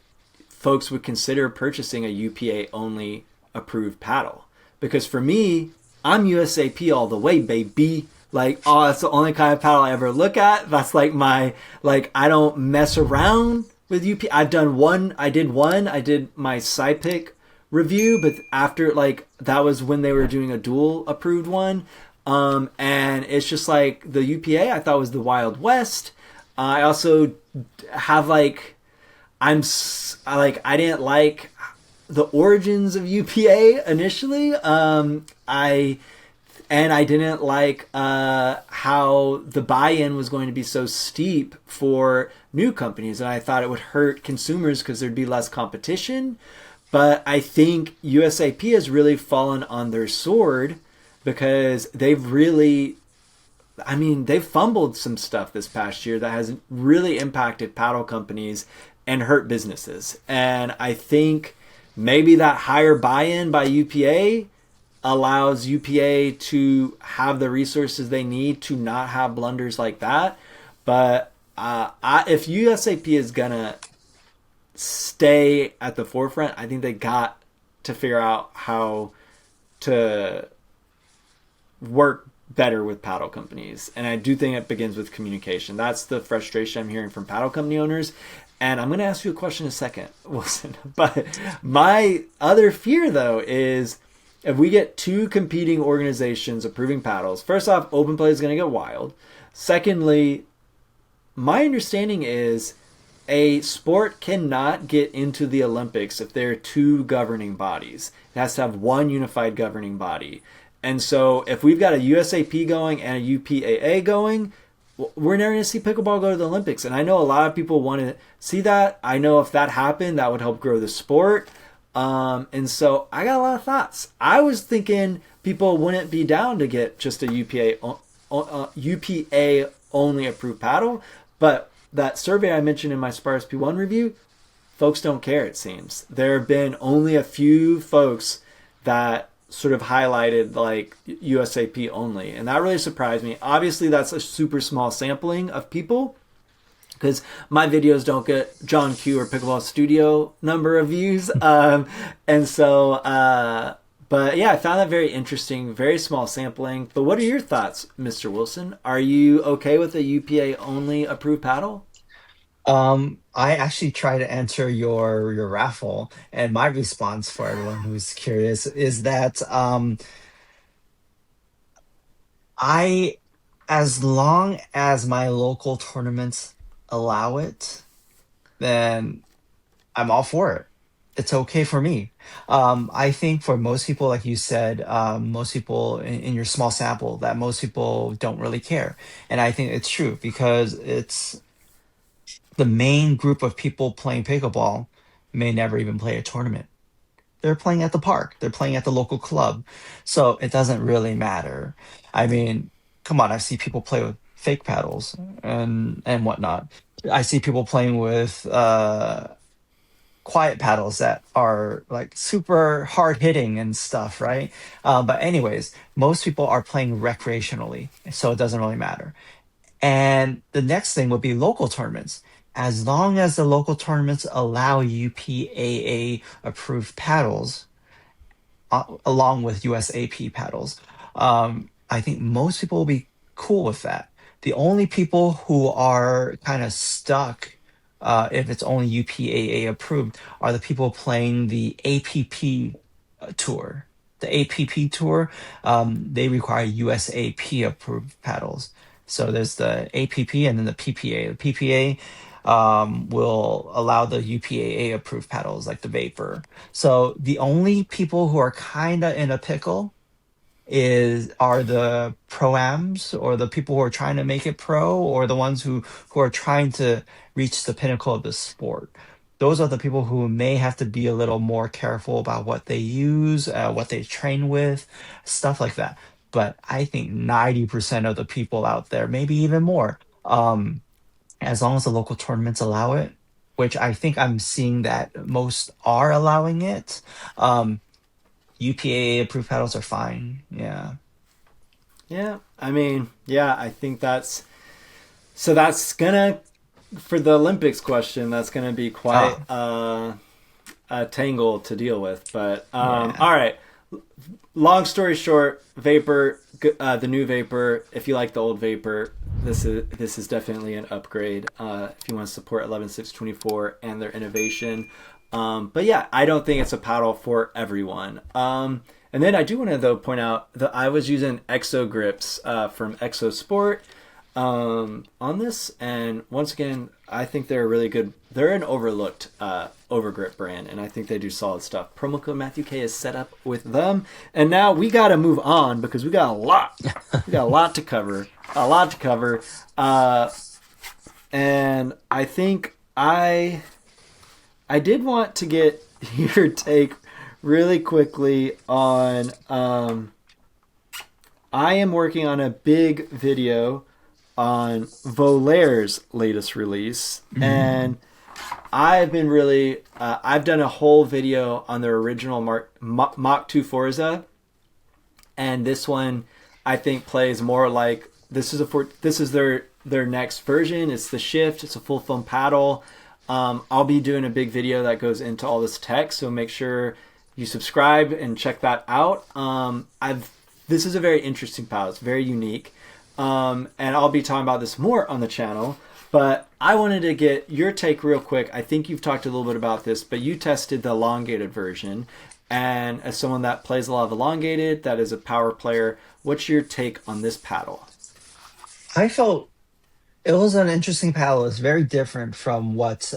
A: folks would consider purchasing a UPA only approved paddle. Because for me, I'm USAP all the way, baby. Like, oh, that's the only kind of paddle I ever look at. That's like my, like, I don't mess around with UP. I did my SciPick review, but after, like, that was when they were doing a dual approved one. And it's just like the UPA I thought was the Wild West. I also have like, I didn't like the origins of UPA initially. I didn't like how the buy-in was going to be so steep for new companies, and I thought it would hurt consumers because there'd be less competition. But I think USAP has really fallen on their sword because they've fumbled some stuff this past year that has really impacted paddle companies and hurt businesses. And I think maybe that higher buy-in by UPA allows UPA to have the resources they need to not have blunders like that. But if USAP is gonna stay at the forefront, I think they got to figure out how to work better with paddle companies. And I do think it begins with communication. That's the frustration I'm hearing from paddle company owners. And I'm going to ask you a question in a second, Wilson. But my other fear, though, is if we get two competing organizations approving paddles, first off, open play is going to get wild. Secondly, my understanding is a sport cannot get into the Olympics if there are two governing bodies. It has to have one unified governing body. And so if we've got a USAP going and a UPA-A going, we're never going to see pickleball go to the Olympics. And I know a lot of people want to see that. I know if that happened, that would help grow the sport. And so I got a lot of thoughts. I was thinking people wouldn't be down to get just a UPA only approved paddle. But that survey I mentioned in my Spartus P1 review, folks don't care, it seems. There have been only a few folks that sort of highlighted like USAP only, and that really surprised me. Obviously that's a super small sampling of people because my videos don't get John Q or Pickleball Studio number of views, but yeah, I found that very interesting. Very small sampling. But what are your thoughts, Mr. Wilson? Are you okay with a UPA only approved paddle?
B: I actually try to answer your raffle, and my response for everyone who's curious is that I, as long as my local tournaments allow it, then I'm all for it. It's okay for me. I think for most people, like you said, most people in your small sample, that most people don't really care, and I think it's true because it's the main group of people playing pickleball may never even play a tournament. They're playing at the park. They're playing at the local club. So it doesn't really matter. I mean, come on, I see people play with fake paddles and whatnot. I see people playing with quiet paddles that are like super hard hitting and stuff, right? But anyways, most people are playing recreationally, so it doesn't really matter. And the next thing would be local tournaments. As long as the local tournaments allow UPAA approved paddles, along with USAP paddles, I think most people will be cool with that. The only people who are kind of stuck, if it's only UPAA approved, are the people playing the APP tour. The APP tour, they require USAP approved paddles. So there's the APP and then the PPA. The PPA will allow the UPAA approved paddles like the Vapor. So the only people who are kind of in a pickle are the pro-ams or the people who are trying to make it pro or the ones who are trying to reach the pinnacle of the sport. Those are the people who may have to be a little more careful about what they use, what they train with, stuff like that. But I think 90% of the people out there, maybe even more, as long as the local tournaments allow it, which I think I'm seeing that most are allowing it. UPA approved paddles are fine. Yeah.
A: Yeah, I mean, yeah, I think that's so. That's gonna for the Olympics question. That's gonna be quite
B: Oh,
A: a tangle to deal with. But
B: yeah.
A: all right. Long story short, Vapor, the new Vapor. If you like the old Vapor, this is definitely an upgrade. If you want to support 11SIX24 and their innovation. But yeah, I don't think it's a paddle for everyone. And then I do want to though point out that I was using Exo grips from IntuitSport on this, and once again, I think they're really good. They're an overlooked overgrip brand, and I think they do solid stuff. Promo code Matthew K is set up with them, and now we got to move on because we got a lot. We got a lot to cover. A lot to cover, and I think I did want to get your take really quickly on. I am working on a big video on Volair's latest release, and I've been really. I've done a whole video on their original Mach 2 Forza, and this one I think plays more like this is their next version. It's the Shift. It's a full foam paddle. I'll be doing a big video that goes into all this tech, so make sure you subscribe and check that out. This is a very interesting paddle. It's very unique, and I'll be talking about this more on the channel. But I wanted to get your take real quick. I think you've talked a little bit about this, but you tested the elongated version, and as someone that plays a lot of elongated, that is a power player, what's your take on this paddle?
B: I felt it was an interesting paddle. It's very different from what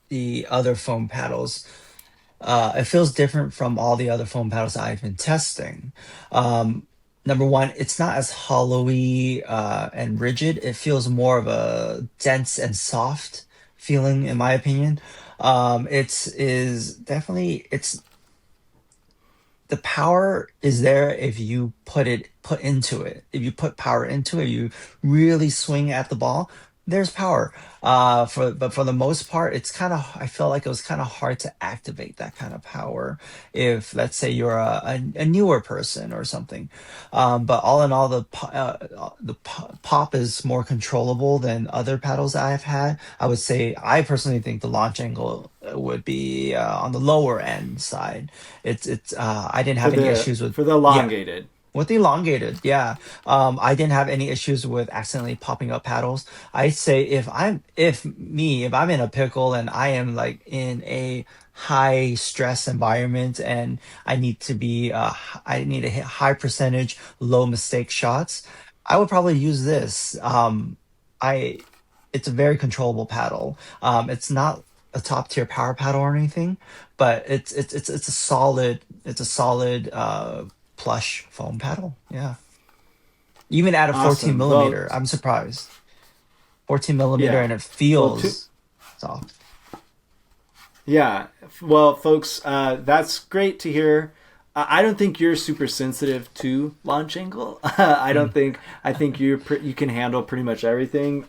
B: the other foam paddles. It feels different from all the other foam paddles I've been testing. Number one, it's not as hollowy and rigid. It feels more of a dense and soft feeling, in my opinion. It's is definitely it's the power is there if you put into it. If you put power into it, you really swing at the ball. There's power. But for the most part, it's kind of I felt like it was kind of hard to activate that kind of power if let's say you're a newer person or something. But all in all, pop is more controllable than other paddles I've had. I would say I personally think the launch angle would be on the lower end side. It's I didn't
A: For
B: have any
A: the
B: issues with
A: for the
B: yeah.
A: elongated.
B: With the elongated, yeah. I didn't have any issues with accidentally popping up paddles. I say if I'm in a pickle and I am like in a high stress environment and I need to hit high percentage, low mistake shots, I would probably use this. I It's a very controllable paddle. It's not a top tier power paddle or anything, but it's a solid plush foam paddle. Yeah. Even at a 14
A: Awesome. Well,
B: millimeter, I'm surprised. 14 millimeter
A: yeah.
B: and it
A: Well,
B: feels soft.
A: yeah. Well, folks, that's great to hear. I don't think you're super sensitive to launch angle. I don't
B: Mm.
A: think. I think you can handle pretty much everything.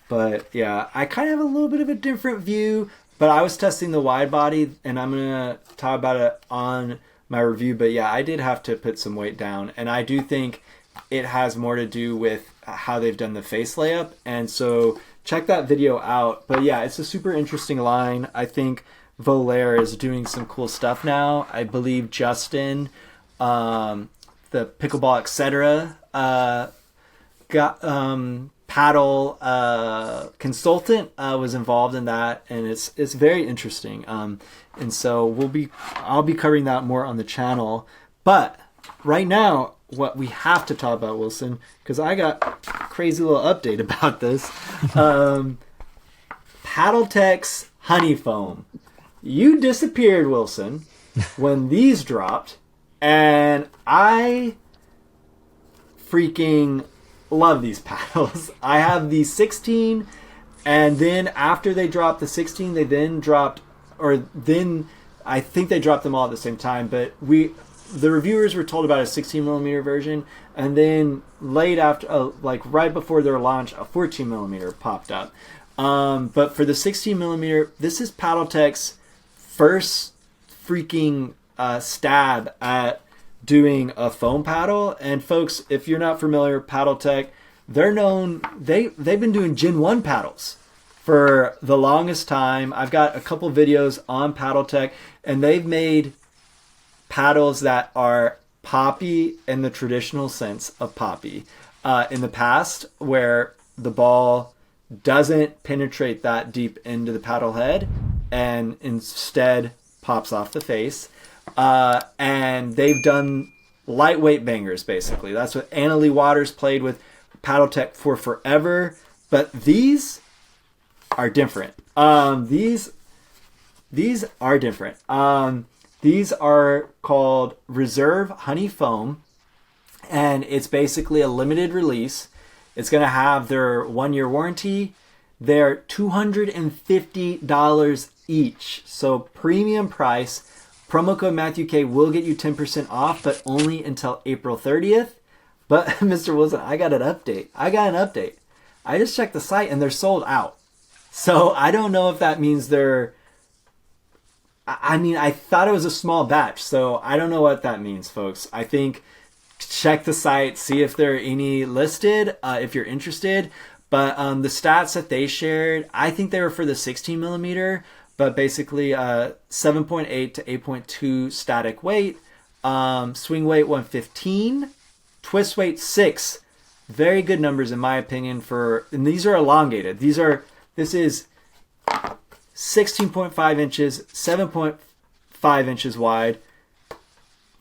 A: But yeah, I kind of have a little bit of a different view. But I was testing the wide body, and I'm gonna talk about it on my review. But yeah, I did have to put some weight down, and I do think it has more to do with how they've done the face layup. And so check that video out. But yeah, it's a super interesting line. I think Volair is doing some cool stuff now. I believe Justin, the Pickleball Etc. Got paddle consultant was involved in that, and it's very interesting. And so I'll be covering that more on the channel. But right now, what we have to talk about, Wilson, because I got a crazy little update about this. PaddleTek's Honeyfoam. You disappeared, Wilson, when these dropped, and I freaking love these paddles. I have the 16, and then after they dropped the 16, they then dropped, or then I think they dropped them all at the same time. But the reviewers were told about a 16 millimeter version, and then late after, like right before their launch, a 14 millimeter popped up. But for the 16 millimeter, this is PaddleTek's first freaking stab at doing a foam paddle. And folks, if you're not familiar, PaddleTek, they're known, they've been doing Gen 1 paddles for the longest time. I've got a couple videos on PaddleTek, and they've made paddles that are poppy in the traditional sense of poppy. In the past, where the ball doesn't penetrate that deep into the paddle head and instead pops off the face. And they've done lightweight bangers, basically. That's what Anna Lee Waters played with PaddleTek for forever. But these are different. These are different. These are called Reserve Honeyfoam, and it's basically a limited release. It's going to have their 1-year warranty. They're $250 each, so premium price. Promo code Matthew K will get you 10% off, but only until April 30th. But Mr. Wilson, I got an update. I just checked the site and they're sold out. So I don't know if that means they're... I mean, I thought it was a small batch, so I don't know what that means, folks. I think check the site, see if there are any listed, if you're interested. But the stats that they shared, I think they were for the 16 millimeter, but basically 7.8 to 8.2 static weight, swing weight 115, twist weight 6. Very good numbers in my opinion and these are elongated. This is 16.5 inches, 7.5 inches wide,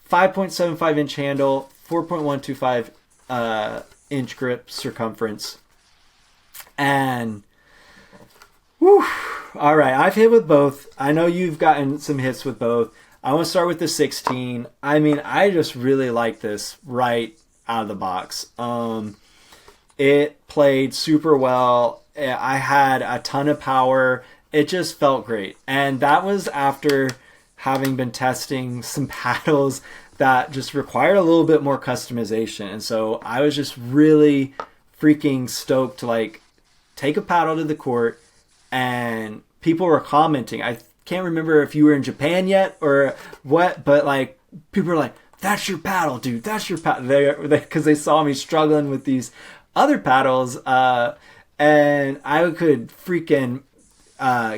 A: 5.75 inch handle, 4.125 inch grip circumference. And, whew, all right, I've hit with both. I know you've gotten some hits with both. I want to start with the 16. I mean, I just really like this right out of the box. It played super well. I had a ton of power. It just felt great. And that was after having been testing some paddles that just required a little bit more customization. And so I was just really freaking stoked to like take a paddle to the court, and people were commenting. I can't remember if you were in Japan yet or what, but like people were like, "That's your paddle, dude. That's your paddle." Because they saw me struggling with these other paddles, and I could freaking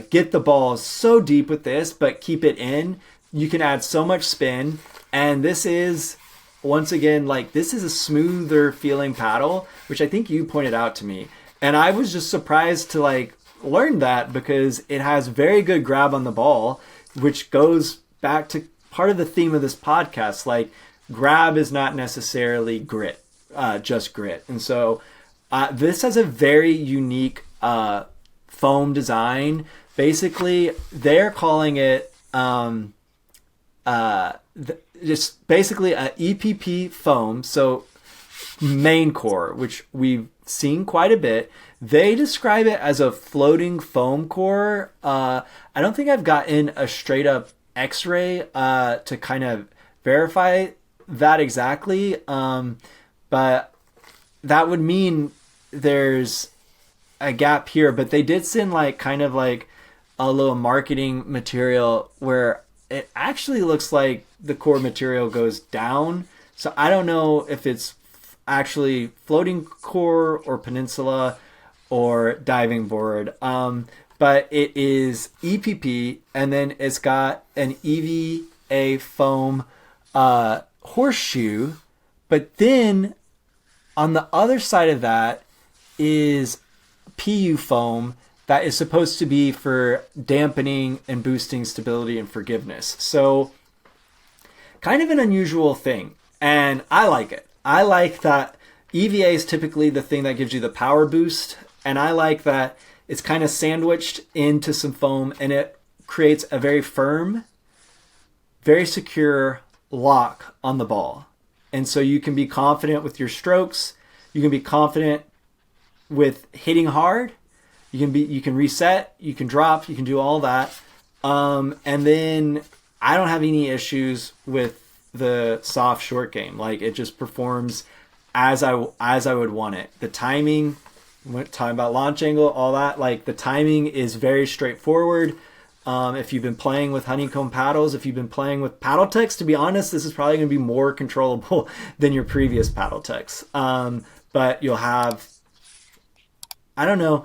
A: get the ball so deep with this, but keep it in. You can add so much spin, and this is, once again, like this is a smoother feeling paddle, which I think you pointed out to me, and I was just surprised to like learn that because it has very good grab on the ball, which goes back to part of the theme of this podcast. Like grab is not necessarily grit, just grit, and so this has a very unique foam design. Basically, they're calling it just basically a EPP foam, so main core, which we've seen quite a bit. They describe it as a floating foam core. I don't think I've gotten a straight up X-ray to kind of verify that exactly, but that would mean there's a gap here. But they did send like kind of like a little marketing material where it actually looks like the core material goes down. So I don't know if it's actually floating core or peninsula or diving board. But it is EPP, and then it's got an EVA foam horseshoe. But then on the other side of that is PU foam that is supposed to be for dampening and boosting stability and forgiveness. So kind of an unusual thing, and I like it. I like that EVA is typically the thing that gives you the power boost, and I like that it's kind of sandwiched into some foam, and it creates a very firm, very secure lock on the ball. And so you can be confident with your strokes. You can be confident with hitting hard. You can reset, you can drop, you can do all that. And then I don't have any issues with the soft short game. Like it just performs as I would want it. The timing, talking about launch angle, all that, like the timing is very straightforward. If you've been playing with Honeycomb paddles, if you've been playing with PaddleTeks, to be honest, this is probably going to be more controllable than your previous PaddleTeks. But you'll have, I don't know,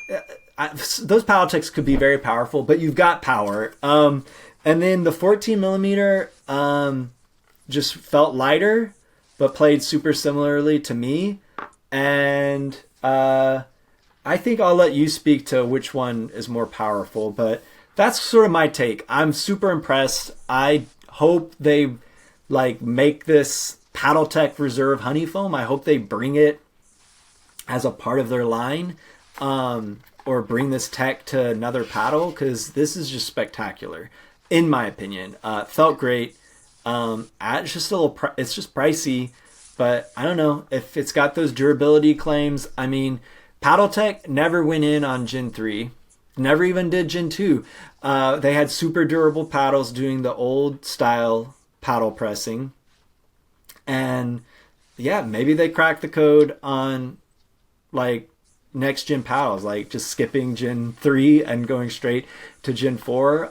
A: those PaddleTeks could be very powerful, but you've got power. And then the 14 millimeter just felt lighter, but played super similarly to me. And I think I'll let you speak to which one is more powerful, but that's sort of my take. I'm super impressed. I hope they like make this PaddleTek Reserve Honeyfoam. I hope they bring it as a part of their line, or bring this tech to another paddle, because this is just spectacular, in my opinion. Felt great. It's just a little. It's just pricey, but I don't know if it's got those durability claims. I mean, PaddleTek never went in on Gen 3. Never even did Gen 2. They had super durable paddles doing the old style paddle pressing. And yeah, maybe they cracked the code on like next gen paddles, like just skipping Gen 3 and going straight to Gen 4.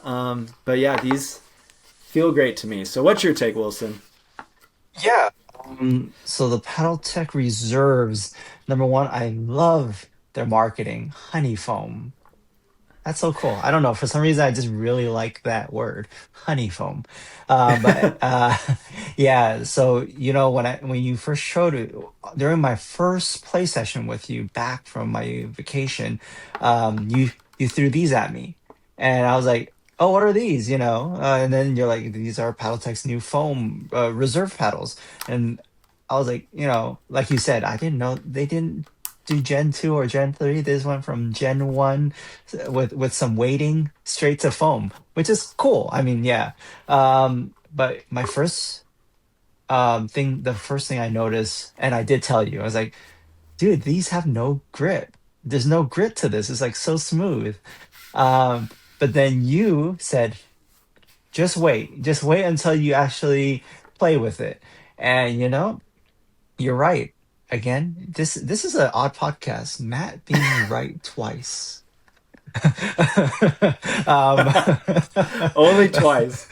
A: But yeah, these feel great to me. So what's your take, Wilson?
B: Yeah. So the PaddleTek Reserves, number one, I love their marketing, Honeyfoam. That's so cool. I don't know. For some reason, I just really like that word, honeyfoam. But yeah. So when you first showed it during my first play session with you back from my vacation, you threw these at me, and I was like, "Oh, what are these?" And then you're like, "These are PaddleTek's new foam reserve paddles," and I was like, like you said, I didn't know they didn't do Gen 2 or Gen 3. This went from Gen 1 with some weighting straight to foam, which is cool. I mean, yeah. But my first the first thing I noticed, and I did tell you, I was like, dude, these have no grip. There's no grit to this. It's like so smooth. Um, but then you said, just wait until you actually play with it. And you're right. Again, this is an odd podcast. Matt being right twice. um,
A: Only twice.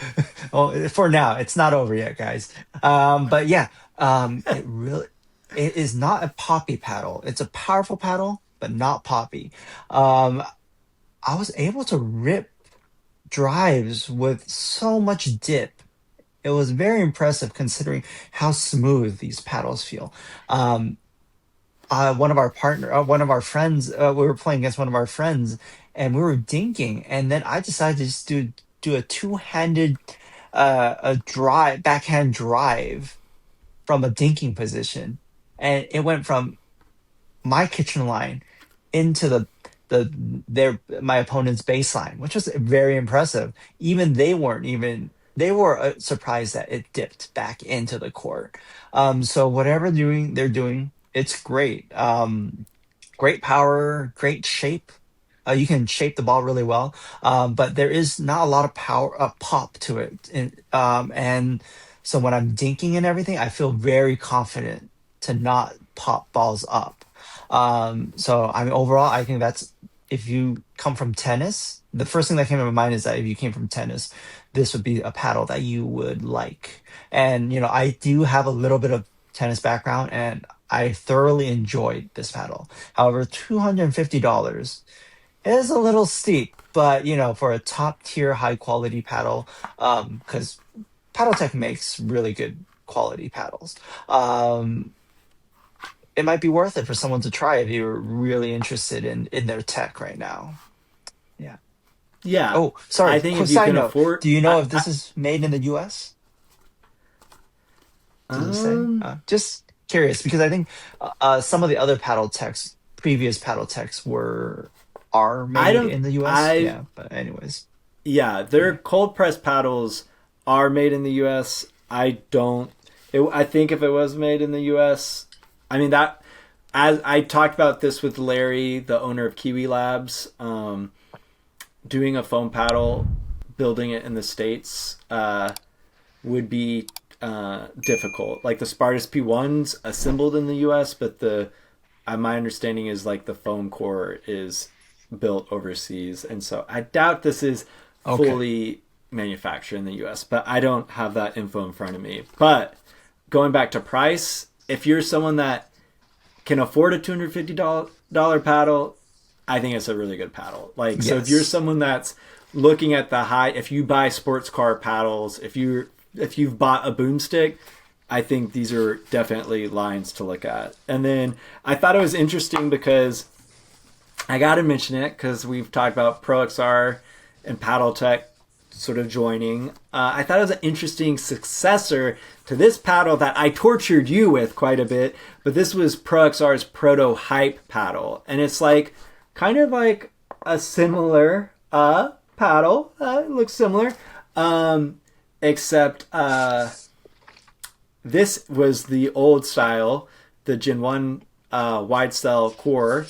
B: well, for now, it's not over yet, guys. But yeah, it is not a poppy paddle. It's a powerful paddle, but not poppy. Um, I was able to rip drives with so much dip. It was very impressive considering how smooth these paddles feel. Um, one of our friends, we were playing against one of our friends, and we were dinking, and then I decided to just do a two-handed, a drive, backhand drive from a dinking position, and it went from my kitchen line into my opponent's baseline, which was very impressive. Even they were surprised that it dipped back into the court. So whatever they're doing, it's great. Great power, great shape. You can shape the ball really well, but there is not a lot of power, pop to it. And so when I'm dinking and everything, I feel very confident to not pop balls up. So I mean, overall, I think that's if you come from tennis, the first thing that came to my mind is that if you came from tennis, this would be a paddle that you would like. And I do have a little bit of tennis background, and I thoroughly enjoyed this paddle. However, $250 is a little steep, but for a top tier high quality paddle, because PaddleTek makes really good quality paddles. Um, it might be worth it for someone to try if you're really interested in their tech right now. Yeah.
A: Yeah,
B: Oh,
A: I
B: sorry.
A: think
B: Quick
A: if you
B: side
A: can
B: note.
A: afford,
B: Do you know if this is made in the US? Does it say?
A: um,
B: Just curious because I think some of the other previous paddle techs are
A: I
B: made
A: don't,
B: in the US.
A: I
B: Yeah, but anyways,
A: yeah, their
B: yeah.
A: cold press paddles are made in the U.S. I don't. I think if it was made in the U.S., I mean that. As I talked about this with Larry, the owner of Kiwi Labs, doing a foam paddle, building it in the States would be difficult. Like the Spartus P1's assembled in the US, but my understanding is like the foam core is built overseas, and so I doubt this is fully manufactured in the US, but I don't have that info in front of me. But going back to price, if you're someone that can afford a $250 paddle, I think it's a really good paddle. Like, so if you're someone that's looking at if you buy sports car paddles, if you've bought a boomstick, I think these are definitely lines to look at. And then I thought it was interesting because I got to mention it because we've talked about Pro XR and PaddleTek sort of joining. I thought it was an interesting successor to this paddle that I tortured you with quite a bit, but this was Pro XR's Proto Hype paddle. And it's like kind of like a similar paddle. It looks similar. Except this was the old style, the Gen 1 wide style core,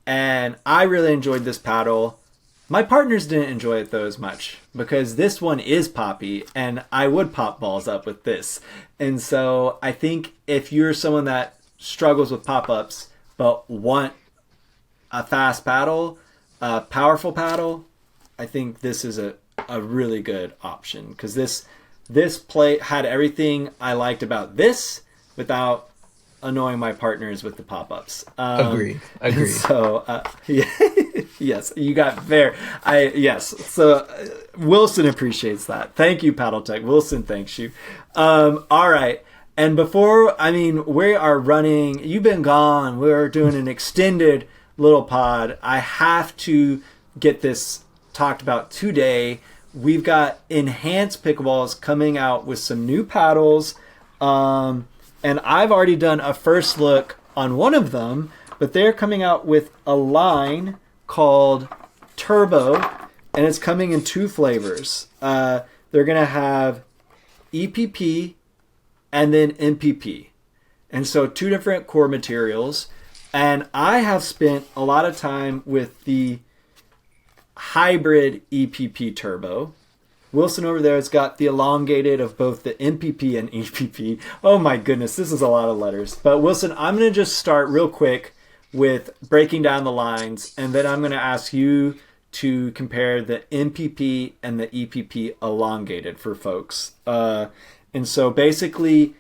A: and I really enjoyed this paddle. My partners didn't enjoy it though as much because this one is poppy, and I would pop balls up with this. And so I think if you're someone that struggles with pop-ups but want a fast paddle, a powerful paddle, I think this is a really good option because this plate had everything I liked about this without annoying my partners with the pop-ups.
B: Agreed.
A: So, yes, you got there. So Wilson appreciates that. Thank you, PaddleTek. Wilson, thanks you. All right. And we are running, you've been gone. We're doing an extended little pod. I have to get this talked about today. We've got Enhanced Pickleballs coming out with some new paddles. And I've already done a first look on one of them, but they're coming out with a line called Turbo, and it's coming in 2 flavors. They're going to have EPP and then MPP. And so 2 different core materials. And I have spent a lot of time with the hybrid EPP Turbo. Wilson over there has got the elongated of both the MPP and EPP. Oh my goodness, this is a lot of letters. But Wilson, I'm going to just start real quick with breaking down the lines, and then I'm going to ask you to compare the MPP and the EPP elongated for folks. And so basically,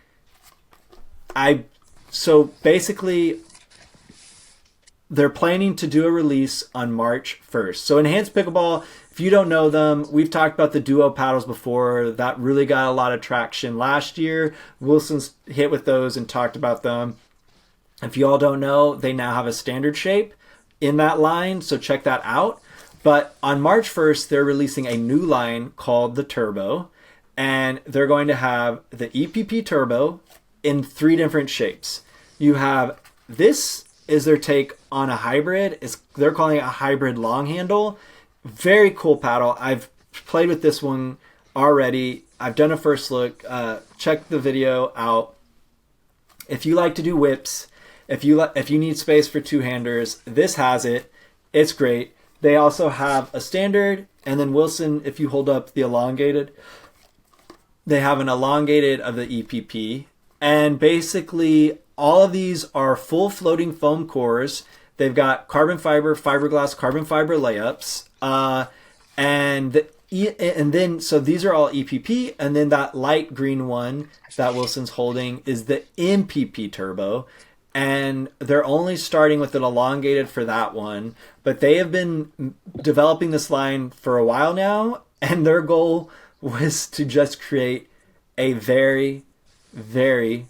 A: they're planning to do a release on March 1st. So Enhanced Pickleball, if you don't know them, we've talked about the duo paddles before. That really got a lot of traction last year. Wilson's hit with those and talked about them. If you all don't know, they now have a standard shape in that line, so check that out. But on March 1st, they're releasing a new line called the Turbo, and they're going to have the EPP Turbo in 3 different shapes. You have this is their take on a hybrid. They're calling it a hybrid long handle. Very cool paddle. I've played with this one already. I've done a first look. Check the video out. If you like to do whips, if you need space for 2-handers, this has it. It's great. They also have a standard, and then Wilson, if you hold up the elongated, they have an elongated of the EPP. And basically, all of these are full floating foam cores. They've got carbon fiber, fiberglass, carbon fiber layups. And then, so these are all EPP. And then that light green one that Wilson's holding is the MPP Turbo. And they're only starting with an elongated for that one. But they have been developing this line for a while now. And their goal was to just create a very, very,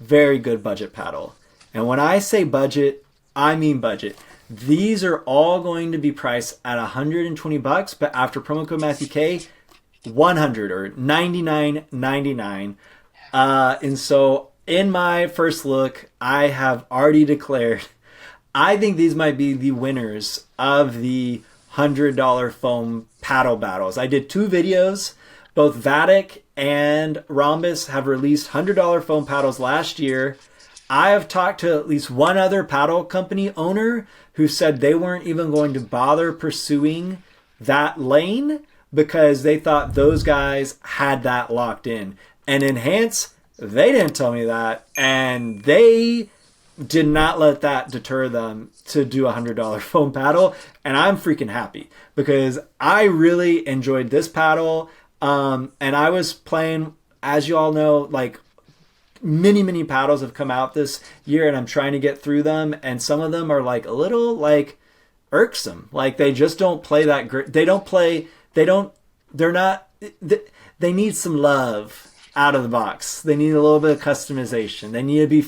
A: very good budget paddle. And when I say budget, I mean budget. These are all going to be priced at $120, but after promo code Matthew K, $100 or $99.99. And so in my first look, I have already declared I think these might be the winners of the $100 foam paddle battles. I did 2 videos. Both Vatic and Rhombus have released $100 foam paddles last year. I have talked to at least one other paddle company owner who said they weren't even going to bother pursuing that lane because they thought those guys had that locked in. And Enhance, they didn't tell me that, and they did not let that deter them to do $100 foam paddle, and I'm freaking happy because I really enjoyed this paddle. And I was playing, as you all know, like many paddles have come out this year, and I'm trying to get through them, and some of them are like a little like irksome. Like they just don't play that great. They don't play. They don't. They're not. They need some love out of the box. They need a little bit of customization. They need to be.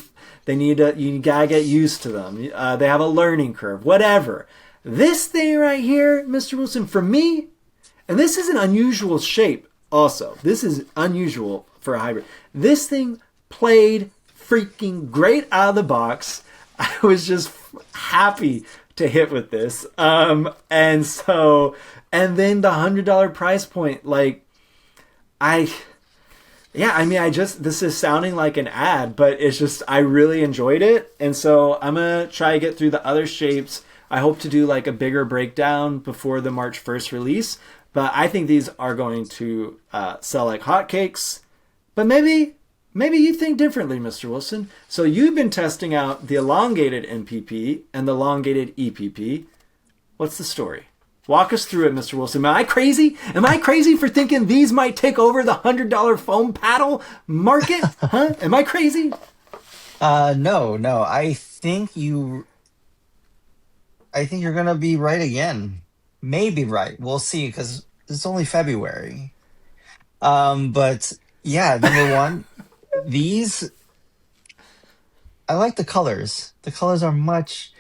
A: They need to. You gotta get used to them. They have a learning curve. Whatever. This thing right here, Mr. Wilson, for me, and this is an unusual shape. Also, this is unusual for a hybrid. This thing played freaking great out of the box. I was just happy to hit with this. And then the $100 price point, like this is sounding like an ad, but it's just, I really enjoyed it. And so I'm going to try to get through the other shapes. I hope to do like a bigger breakdown before the March 1st release, but I think these are going to sell like hotcakes. But maybe you think differently, Mr. Wilson. So you've been testing out the elongated MPP and the elongated EPP. What's the story? Walk us through it, Mr. Wilson. Am I crazy? Am I crazy for thinking these might take over the $100 foam paddle market? Huh? Am I crazy?
B: No. I think you're gonna be right again. Maybe right. We'll see, because it's only February. But yeah, number one, these, I like the colors. The colors are much.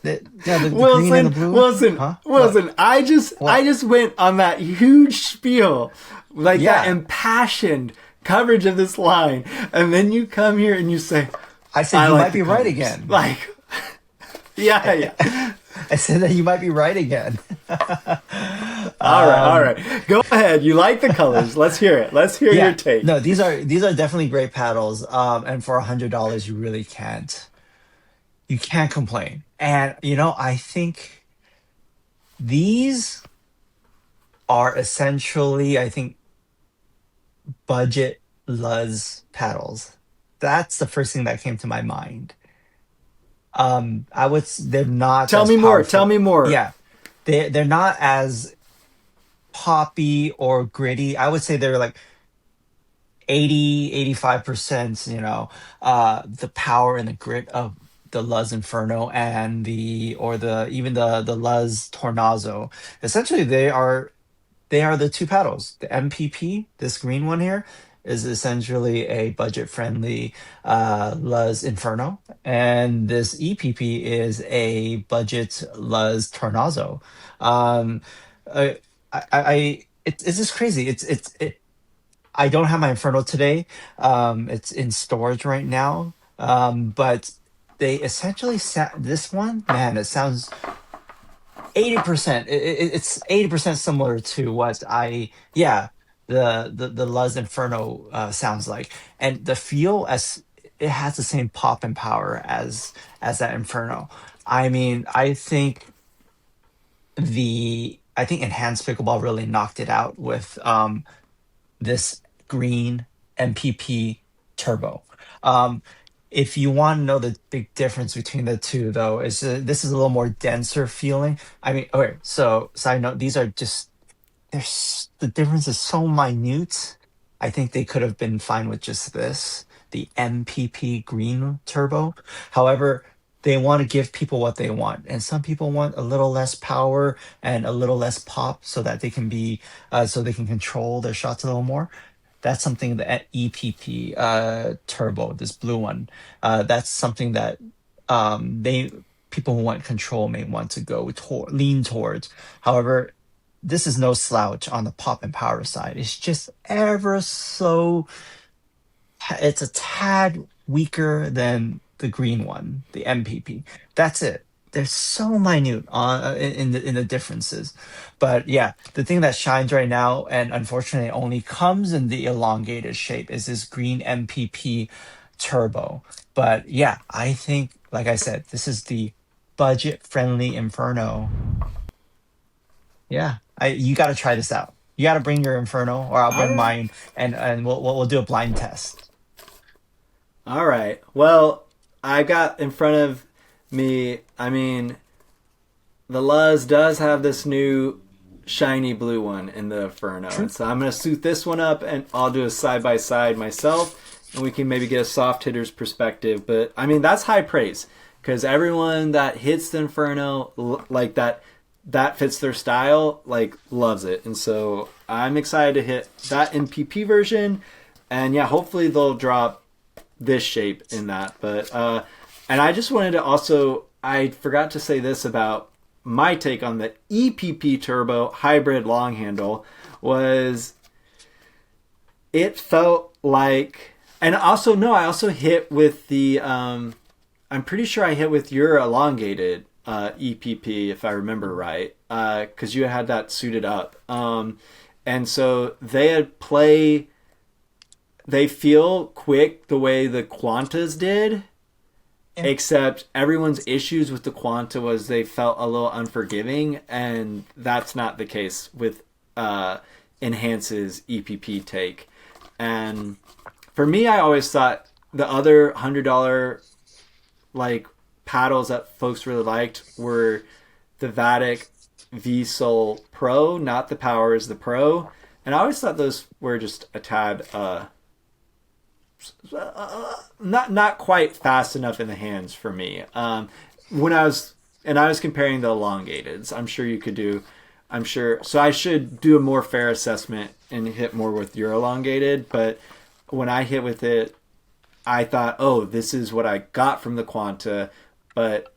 B: The green and the blue.
A: Wilson,
B: Huh?
A: Wilson.
B: What?
A: I just went on that huge spiel, like that impassioned coverage of this line, and then you come here and you say,
B: I said you might be right again.
A: Like, yeah.
B: I said that you might be right again.
A: All right. Go ahead. You like the colors. Let's hear it. Let's hear your take.
B: No, these are definitely great paddles. And for $100, you really can't complain. And I think these are essentially, I think, budget Luz paddles. That's the first thing that came to my mind. They're not.
A: Tell me more. Tell me more.
B: Yeah, they're not as poppy or gritty. I would say they're like 85%, the power and the grit of the Luz Inferno and even the Luz Tornado. Essentially, they are the two paddles. The MPP, this green one here, is essentially a budget-friendly Luz Inferno, and this EPP is a budget Luz Tornado. It's just crazy. I don't have my Inferno today. It's in storage right now. But they essentially this one, man, it sounds 80%. It's 80% similar to what the Luz Inferno sounds like, and the feel, as it has the same pop and power as that Inferno. I mean, I think Enhanced Pickleball really knocked it out with this green MPP Turbo. If you want to know the big difference between the two, though, is this is a little more denser feeling. I mean, okay, so side note, these are just, the difference is so minute. I think they could have been fine with just this, the MPP Green Turbo. However, they want to give people what they want, and some people want a little less power and a little less pop, so that they can so they can control their shots a little more. That's something that EPP Turbo, this blue one, that's something that people who want control may want to lean towards. However, this is no slouch on the pop and power side. It's just it's a tad weaker than the green one, the MPP. That's it. They're so minute in the differences. But yeah, the thing that shines right now, and unfortunately only comes in the elongated shape, is this green MPP Turbo. But yeah, I think, like I said, this is the budget-friendly Inferno. Yeah, you got to try this out. You got to bring your Inferno, or I'll
A: All
B: bring
A: right.
B: mine, and we'll do a blind test.
A: All right. Well, I got in front of me. I mean, the Luz does have this new shiny blue one in the Inferno,
B: True.
A: and so I'm gonna suit this one up, and I'll do a side by side myself, and we can maybe get a soft hitter's perspective. But I mean, that's high praise because everyone that hits the Inferno like that fits their style, like loves it, and so I'm excited to hit that in PP version, and yeah, hopefully they'll drop this shape in that. But and I just wanted to also, I forgot to say this about my take on the EPP Turbo hybrid long handle was it felt like, and also no, I also hit with the I'm pretty sure I hit with your elongated EPP if I remember right, because you had that suited up, and so they feel quick the way the Quantas did,
B: Yeah.
A: except everyone's issues with the Quanta was they felt a little unforgiving, and that's not the case with Enhance's EPP take. And for me, I always thought the other $100 like paddles that folks really liked were the Vatic V Soul Pro, not the Powers, the Pro. And I always thought those were just a tad not quite fast enough in the hands for me. When I was comparing the elongateds, I'm sure you could do. I'm sure. So I should do a more fair assessment and hit more with your elongated. But when I hit with it, I thought, oh, this is what I got from the Quanta. But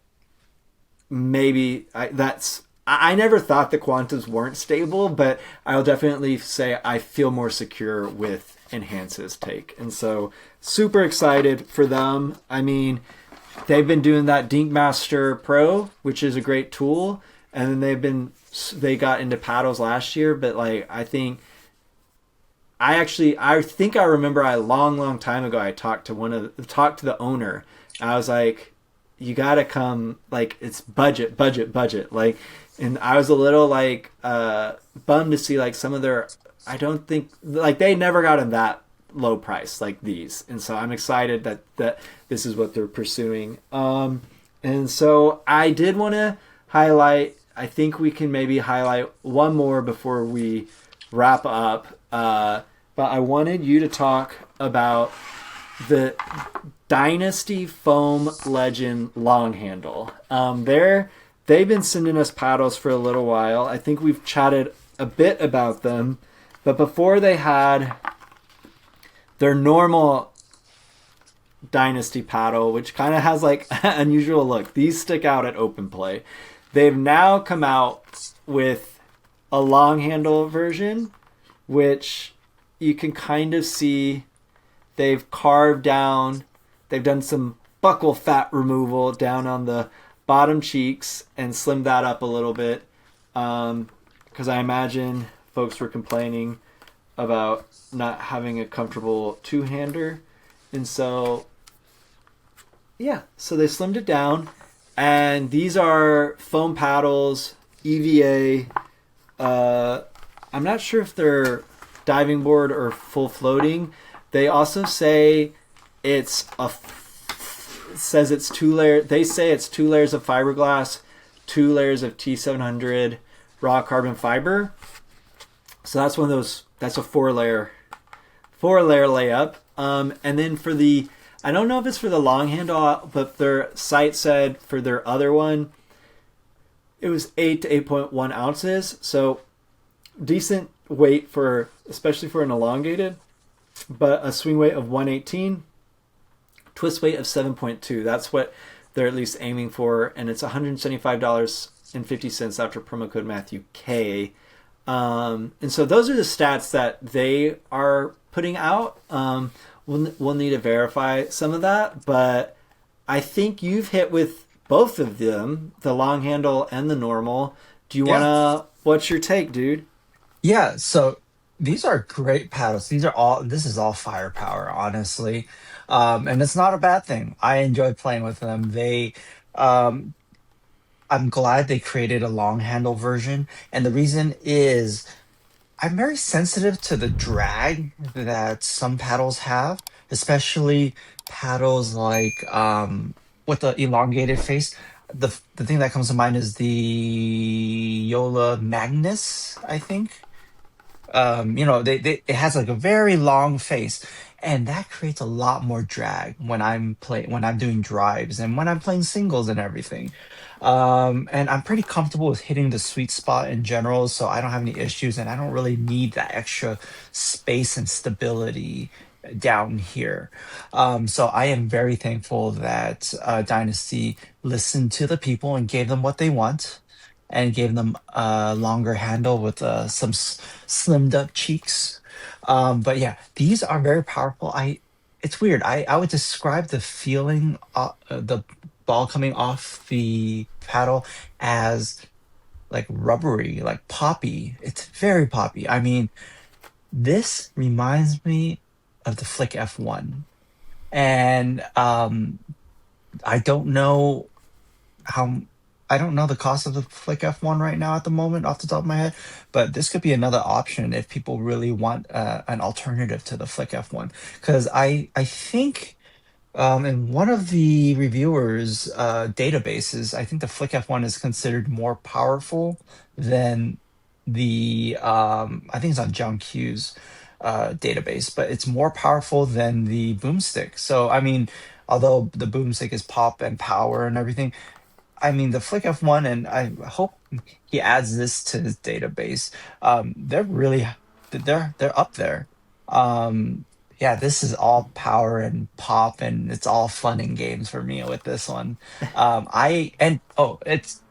A: maybe I never thought the Quantas weren't stable, but I'll definitely say I feel more secure with Enhance's take. And so super excited for them. I mean, they've been doing that Dink Master Pro, which is a great tool, and then they got into paddles last year, but like I think I remember a long time ago I talked to the owner. I was like, you gotta come, like it's budget, like, and I was a little like bummed to see like some of their, I don't think like they never got in that low price like these, and so I'm excited that this is what they're pursuing. And so I did want to highlight. I think we can maybe highlight one more before we wrap up. But I wanted you to talk about the Dynasty Foam Legend long handle. They've been sending us paddles for a little while. I think we've chatted a bit about them, but before they had their normal Dynasty paddle, which kind of has like an unusual look. These stick out at open play. They've now come out with a long handle version, which you can kind of see they've carved down. They've done some buckle fat removal down on the bottom cheeks and slimmed that up a little bit. Because I imagine folks were complaining about not having a comfortable two-hander. And so, yeah, so they slimmed it down. And these are foam paddles, EVA. I'm not sure if they're diving board or full floating. They also say it says it's 2 layer. They say it's 2 layers of fiberglass, 2 layers of T700 raw carbon fiber. So that's one of those. That's a 4 layer layup. And then for the, I don't know if it's for the long handle, but their site said for their other one, it was 8 to 8.1 ounces. So decent weight for, especially for an elongated, but a swing weight of 118, twist weight of 7.2. That's what they're at least aiming for, and it's $175.50 after promo code Matthew K. And so those are the stats that they are putting out. We'll need to verify some of that, but I think you've hit with both of them, the long handle and the normal. Do you
B: Yeah.
A: wanna? What's your take, dude?
B: Yeah, so these are great paddles. This is all firepower, honestly. And it's not a bad thing. I enjoy playing with them. Um, I'm glad they created a long handle version. And the reason is I'm very sensitive to the drag that some paddles have, especially paddles like with the elongated face. The thing that comes to mind is the Yola Magnus, I think. It has like a very long face, and that creates a lot more drag when I'm doing drives and when I'm playing singles and everything. And I'm pretty comfortable with hitting the sweet spot in general, so I don't have any issues, and I don't really need that extra space and stability down here. So I am very thankful that Dynasty listened to the people and gave them what they want, and gave them a longer handle with some slimmed up cheeks. But yeah, these are very powerful. It's weird. I would describe the feeling, the ball coming off the paddle as like rubbery, like poppy. It's very poppy. I mean, this reminds me of the Flick F1. And I don't know how I don't know the cost of the Flick F1 right now at the moment off the top of my head, but this could be another option if people really want an alternative to the Flick F1. Because I think in one of the reviewers' databases, I think the Flick F1 is considered more powerful than the I think it's on John Q's database, but it's more powerful than the boomstick. So I mean, although the boomstick is pop and power and everything, I mean, the Flick F1, and I hope he adds this to his database. They're really they're up there. Yeah, this is all power and pop, and it's all fun and games for me with this one. I and oh, it's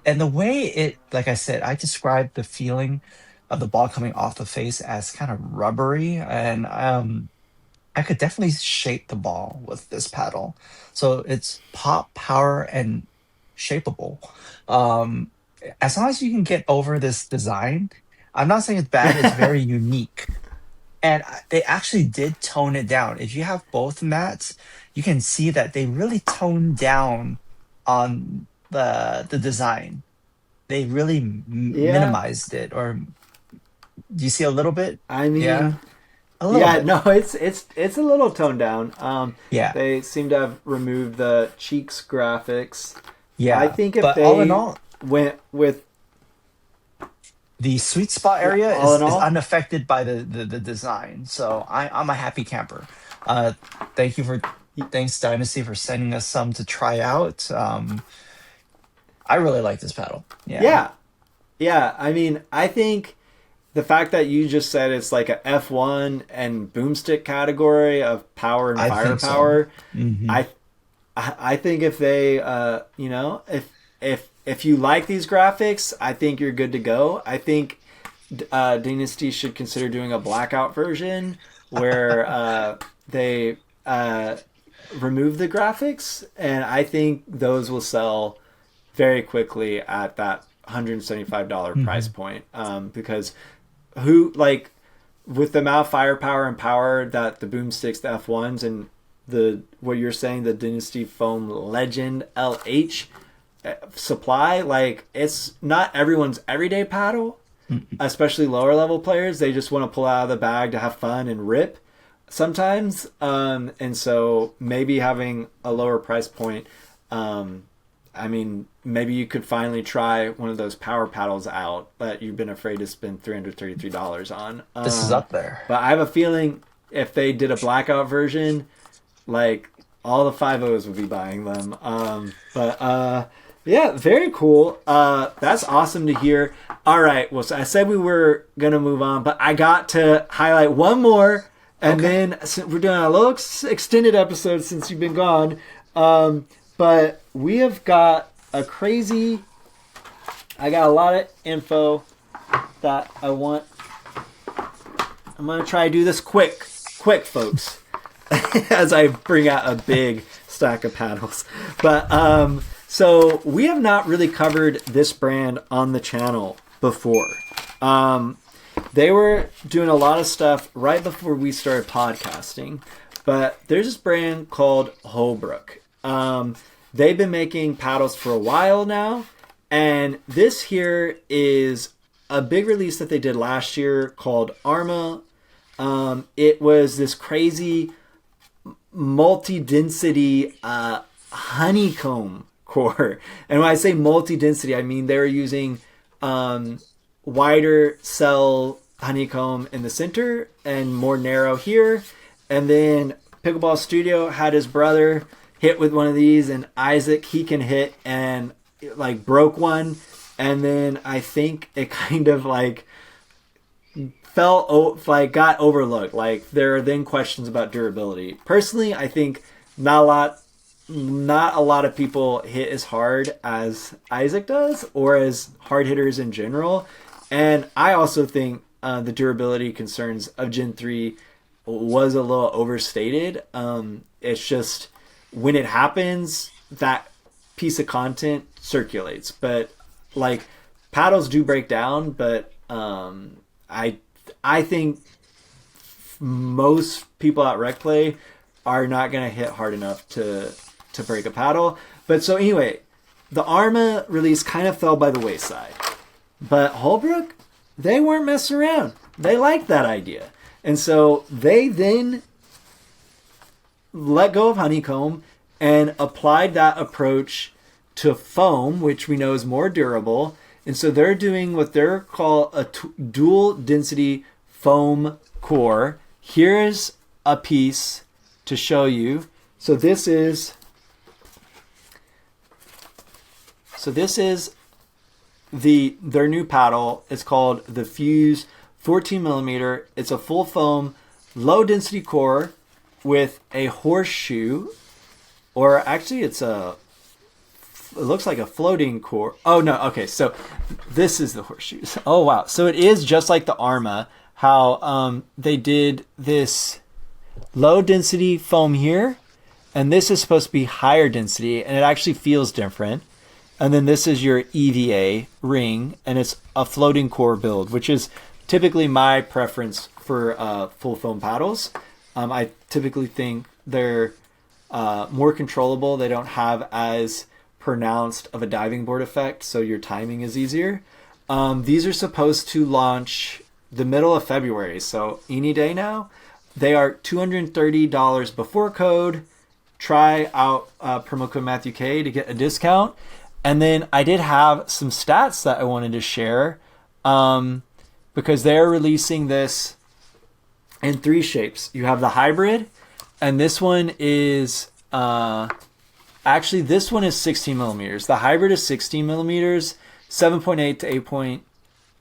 B: and the way it, like I said, I described the feeling of the ball coming off the face as kind of rubbery, and I could definitely shape the ball with this paddle. So it's pop, power, and shapeable. Um, as long as you can get over this design, I'm not saying it's bad, it's very unique. And they actually did tone it down. If you have both mats, you can see that they really toned down on the design. They really
A: Yeah,
B: minimized it. Or do you see a little bit?
A: I
B: Yeah,
A: mean,
B: a little
A: yeah,
B: bit.
A: no, it's a little toned down.
B: Yeah,
A: They seem to have removed the cheeks graphics. I
B: yeah.
A: think if
B: But all in
A: they
B: all,
A: went with
B: the sweet spot
A: yeah,
B: area
A: all in
B: is
A: all,
B: unaffected by the design. So I'm a happy camper. Uh, thank you for thanks Dynasty for sending us some to try out. I really like this paddle. Yeah,
A: yeah, yeah. I mean, I think the fact that you just said it's like a F1 and boomstick category of power and
B: I think so.
A: firepower,
B: Hmm.
A: I I think if they if you like these graphics, I think you're good to go. I think Dynasty should consider doing a blackout version where they remove the graphics, and I think those will sell very quickly at that $175 price
B: Hmm.
A: point. Because who like with the amount of firepower and power that the boomsticks, the F1s, and the what you're saying, the Dynasty Foam Legend LH supply, like it's not everyone's everyday paddle, especially lower level players. They just want to pull out of the bag to have fun and rip sometimes. And so maybe having a lower price point, I mean, maybe you could finally try one of those power paddles out that you've been afraid to spend $333 on.
B: This is up there.
A: But I have a feeling if they did a blackout version, like all the 5.0s would be buying them. Yeah, very cool. That's awesome to hear. All right, well, so I said we were gonna move on, but I got to highlight one more, and
B: Okay.
A: then we're doing a little extended episode since you've been gone. But we have got a crazy. I got a lot of info that I want. I'm gonna try to do this quick, folks, as I bring out a big stack of paddles. But so we have not really covered this brand on the channel before. They were doing a lot of stuff right before we started podcasting, but there's this brand called Holbrook. They've been making paddles for a while now, and this here is a big release that they did last year called Arma. It was this crazy multi-density honeycomb core. And when I say multi-density, I mean they're using wider cell honeycomb in the center and more narrow here. And then Pickleball Studio had his brother hit with one of these, and Isaac, he can hit and like broke one. And then I think it kind of like got overlooked. Like there are then questions about durability. Personally, I think not a lot of people hit as hard as Isaac does, or as hard hitters in general. And I also think the durability concerns of Gen 3 was a little overstated. It's just when it happens, that piece of content circulates. But like paddles do break down, but I think most people at rec play are not going to hit hard enough to break a paddle. But so anyway, the Arma release kind of fell by the wayside. But Holbrook, they weren't messing around. They liked that idea. And so they then let go of honeycomb and applied that approach to foam, which we know is more durable. And so they're doing what they're called a dual density foam core. Here's a piece to show you. So this is their new paddle. It's called the Fuze 14 millimeter. It's a full foam, low density core with a horseshoe, or actually it looks like a floating core. Oh no, okay, so this is the horseshoes. Oh wow, so it is just like the Arma, how they did this low density foam here, and this is supposed to be higher density, and it actually feels different. And then this is your EVA ring, and it's a floating core build, which is typically my preference for full foam paddles. I typically think they're more controllable. They don't have as pronounced of a diving board effect, so your timing is easier. These are supposed to launch the middle of February, so any day now. They are $230 before code. Try out promo code Matthew K to get a discount. And then I did have some stats that I wanted to share because they're releasing this in 3 shapes. You have the hybrid, and this one is actually this one is 16 millimeters. The hybrid is 16 millimeters, 7.8 to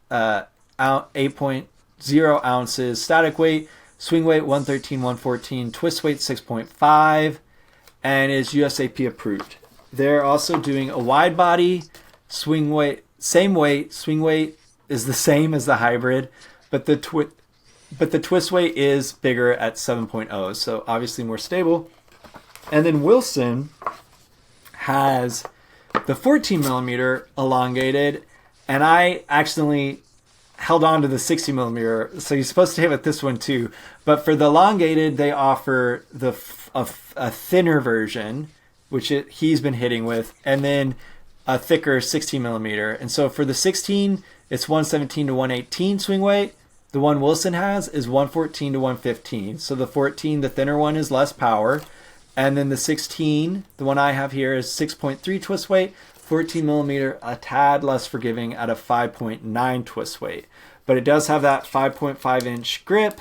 A: 8.0 ounces. Static weight, swing weight 113, 114, twist weight 6.5, and is USAP approved. They're also doing a wide body, swing weight, same weight. Swing weight is the same as the hybrid, but the twist weight is bigger at 7.0, so obviously more stable. And then Wilson has the 14 millimeter elongated, and I accidentally held on to the 60 millimeter, so you're supposed to hit with this one too. But for the elongated, they offer a thinner version, which he's been hitting with, and then a thicker 16 millimeter. And so for the 16, it's 117 to 118 swing weight. The one Wilson has is 114 to 115. So the 14, the thinner one, is less power. And then the 16, the one I have here, is 6.3 twist weight, 14 millimeter, a tad less forgiving at a 5.9 twist weight. But it does have that 5.5 inch grip,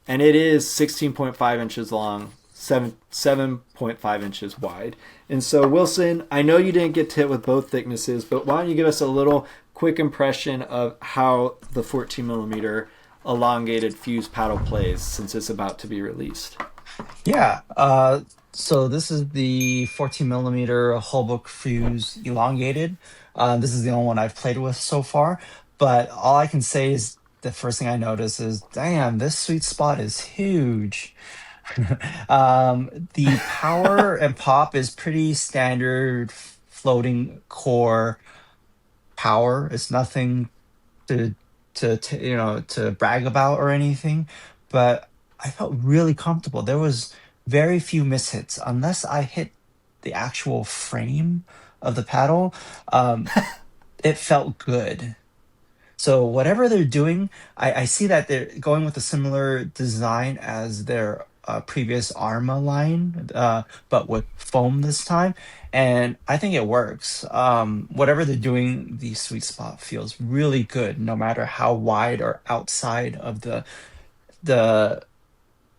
A: and it is 16.5 inches long, 7.5 inches wide. And so Wilson, I know you didn't get to hit with both thicknesses, but why don't you give us a little quick impression of how the 14 millimeter elongated Fuze paddle plays, since it's about to be released?
B: Yeah. So this is the 14 millimeter Holbrook Fuze elongated. This is the only one I've played with so far. But all I can say is the first thing I notice is, damn, this sweet spot is huge. The power and pop is pretty standard floating core power. It's nothing to to brag about or anything, but I felt really comfortable. There was very few mishits unless I hit the actual frame of the paddle. It felt good. So whatever they're doing, I see that they're going with a similar design as their previous Arma line, but with foam this time, and I think it works. Whatever they're doing, the sweet spot feels really good, no matter how wide or outside of the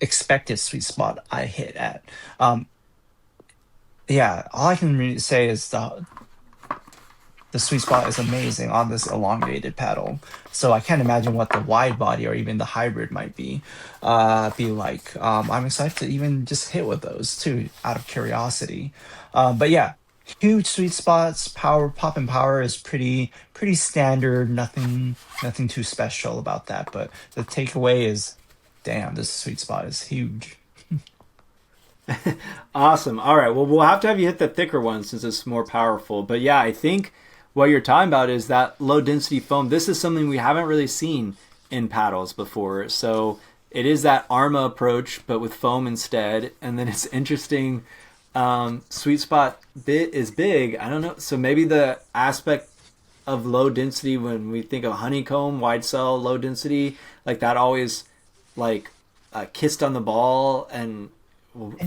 B: expected sweet spot I hit at. Um, yeah, all I can really say is the sweet spot is amazing on this elongated paddle. So I can't imagine what the wide body or even the hybrid might be like. I'm excited to even just hit with those too, out of curiosity. But yeah, huge sweet spots. Power pop and power is pretty standard. Nothing too special about that. But the takeaway is, damn, this sweet spot is huge.
A: Awesome. All right. Well, we'll have to have you hit the thicker one since it's more powerful. But yeah, I think what you're talking about is that low density foam. This is something we haven't really seen in paddles before. So it is that Arma approach, but with foam instead. And then it's interesting. Sweet spot bit is big. I don't know. So maybe the aspect of low density when we think of honeycomb, wide cell, low density, like that always like kissed on the ball and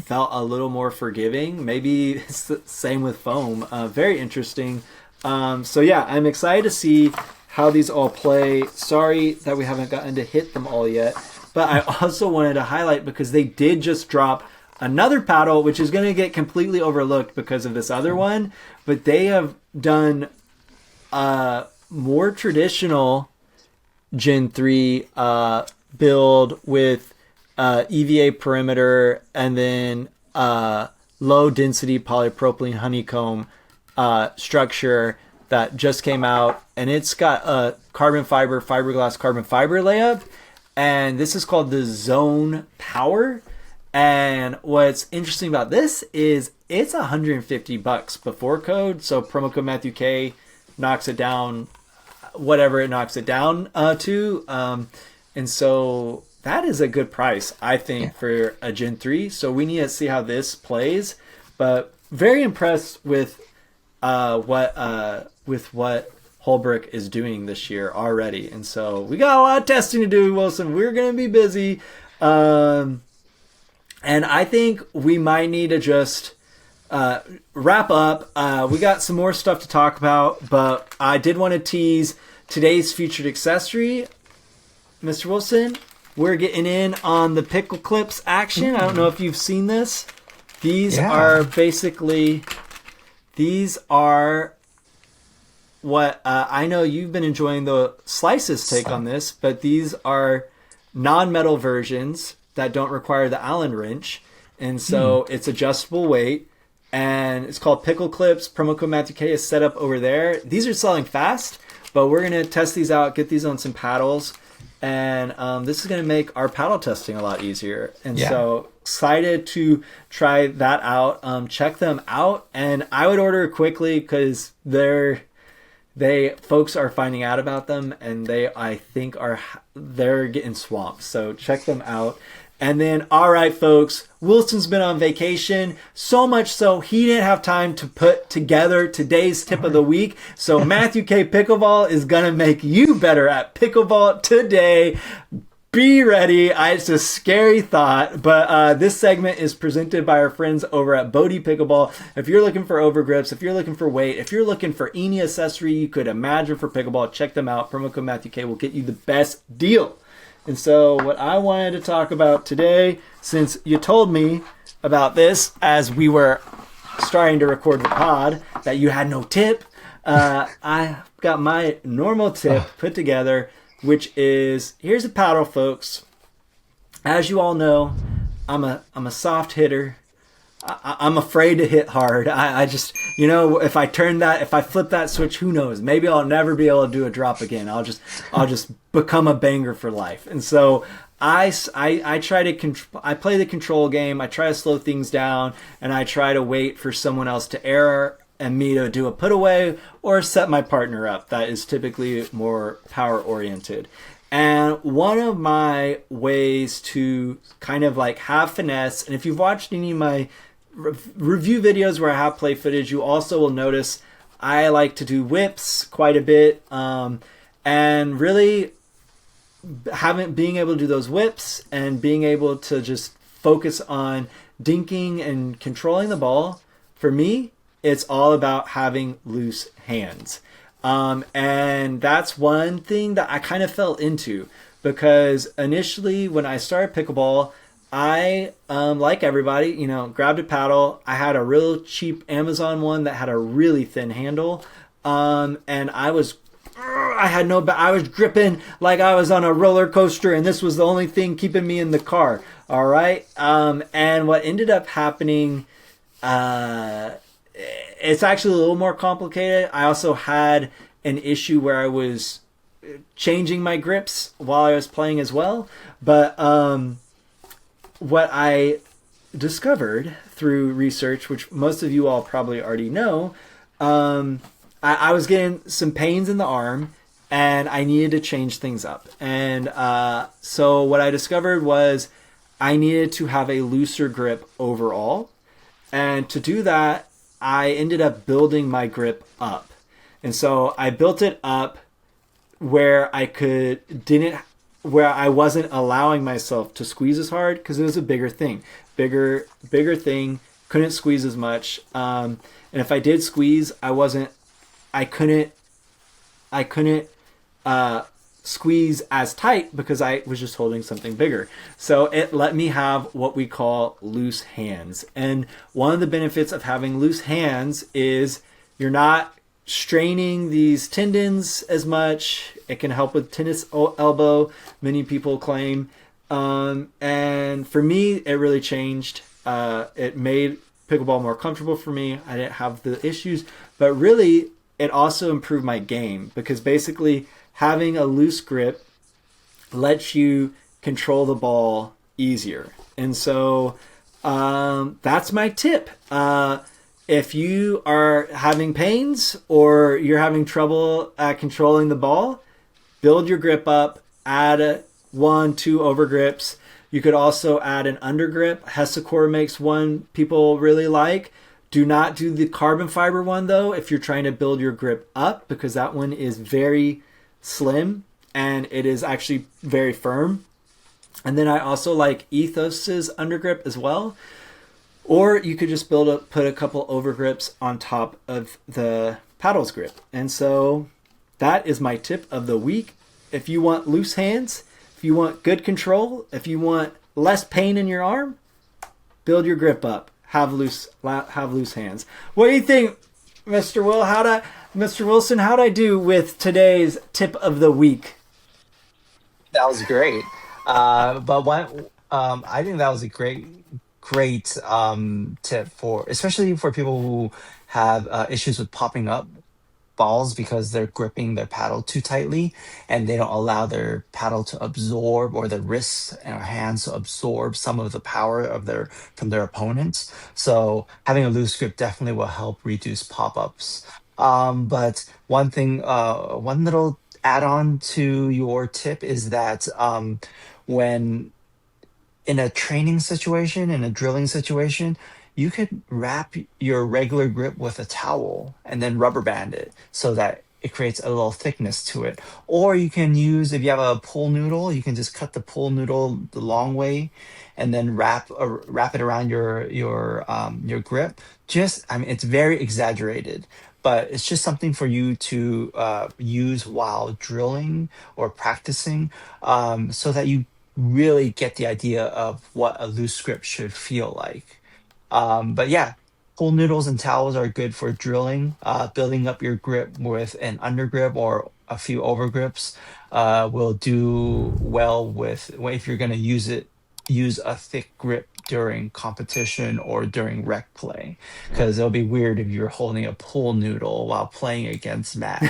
A: felt a little more forgiving. Maybe it's the same with foam. Very interesting. So yeah, I'm excited to see how these all play. Sorry that we haven't gotten to hit them all yet, but I also wanted to highlight because they did just drop another paddle, which is going to get completely overlooked because of this other one, but they have done a more traditional Gen 3 build with EVA perimeter and then low density polypropylene honeycomb structure that just came out, and it's got a fiberglass carbon fiber layup, and this is called the Zone Power. And what's interesting about this is it's $150 before code, so promo code Matthew K knocks it down whatever it knocks it down to, and so that is a good price, I think, for a Gen 3. So we need to see how this plays. But very impressed with what Holbrook is doing this year already. And so we got a lot of testing to do, Wilson. We're going to be busy. And I think we might need to just wrap up. We got some more stuff to talk about, but I did want to tease today's featured accessory. Mr. Wilson, we're getting in on the Pickle Clips action. I don't know if you've seen this. These are what I know you've been enjoying the Slices take on this, but these are non-metal versions that don't require the Allen wrench. And so it's adjustable weight, and it's called Pickle Clips. Promo code Matthew K is set up over there. These are selling fast, but we're going to test these out, get these on some paddles. And this is going to make our paddle testing a lot easier. And so excited to try that out. Check them out. And I would order quickly because folks are finding out about them, and they're getting swamped. So check them out. And then, all right, folks, Wilson's been on vacation, so much so he didn't have time to put together today's tip of the week. So Matthew K. Pickleball is going to make you better at pickleball today. Be ready. It's a scary thought, but this segment is presented by our friends over at BodhiPickleball. If you're looking for overgrips, if you're looking for weight, if you're looking for any accessory you could imagine for pickleball, check them out. Promo code Matthew K will get you the best deal. And so what I wanted to talk about today, since you told me about this as we were starting to record the pod, that you had no tip, I got my normal tip put together, which is, here's a paddle, folks. As you all know, I'm a soft hitter. I'm afraid to hit hard. I just, if I flip that switch, who knows? Maybe I'll never be able to do a drop again. I'll just become a banger for life. And so I try to I play the control game. I try to slow things down, and I try to wait for someone else to err and me to do a put away or set my partner up. That is typically more power oriented. And one of my ways to kind of like have finesse, and if you've watched any of my review videos where I have play footage, you also will notice I like to do whips quite a bit. And really being able to do those whips and being able to just focus on dinking and controlling the ball, for me, it's all about having loose hands. And that's one thing that I kind of fell into, because initially when I started pickleball, I, like everybody, grabbed a paddle. I had a real cheap Amazon one that had a really thin handle. And I was gripping like I was on a roller coaster, and this was the only thing keeping me in the car. All right. And what ended up happening, it's actually a little more complicated. I also had an issue where I was changing my grips while I was playing as well. But what I discovered through research, which most of you all probably already know, I was getting some pains in the arm, and I needed to change things up. And so what I discovered was I needed to have a looser grip overall. And to do that, I ended up building my grip up. And so I built it up where I wasn't allowing myself to squeeze as hard, because it was a bigger thing. Bigger thing, couldn't squeeze as much. And if I did squeeze, I couldn't squeeze as tight because I was just holding something bigger. So it let me have what we call loose hands. And one of the benefits of having loose hands is you're not straining these tendons as much. It can help with tennis elbow, many people claim. And for me, it really changed. It made pickleball more comfortable for me. I didn't have the issues, but really it also improved my game, because basically having a loose grip lets you control the ball easier. And so that's my tip. If you are having pains or you're having trouble at controlling the ball, build your grip up, add 1-2 over grips. You could also add an under grip. Hesicor makes one people really like. Do not do the carbon fiber one, though, if you're trying to build your grip up, because that one is very slim and it is actually very firm. And then I also like Ethos's undergrip as well. Or you could just put a couple over grips on top of the paddles grip. And so that is my tip of the week. If you want loose hands, if you want good control, if you want less pain in your arm, build your grip up. Have loose hands. What do you think, Mr. Wilson? How'd I do with today's tip of the week?
B: That was great. But I think that was a great tip especially for people who have issues with popping up balls because they're gripping their paddle too tightly and they don't allow their paddle to absorb, or their wrists and hands to absorb some of the power from their opponents. So having a loose grip definitely will help reduce pop-ups. But one little add-on to your tip is that when in a training situation, in a drilling situation, you could wrap your regular grip with a towel and then rubber band it so that it creates a little thickness to it. Or you can use, if you have a pool noodle, you can just cut the pool noodle the long way and then wrap it around your grip. It's very exaggerated, but it's just something for you to use while drilling or practicing, so that you really get the idea of what a loose grip should feel like. But yeah, pool noodles and towels are good for drilling. Building up your grip with an undergrip or a few overgrips will do well if you're going to use a thick grip during competition or during rec play, because it'll be weird if you're holding a pool noodle while playing against Matt.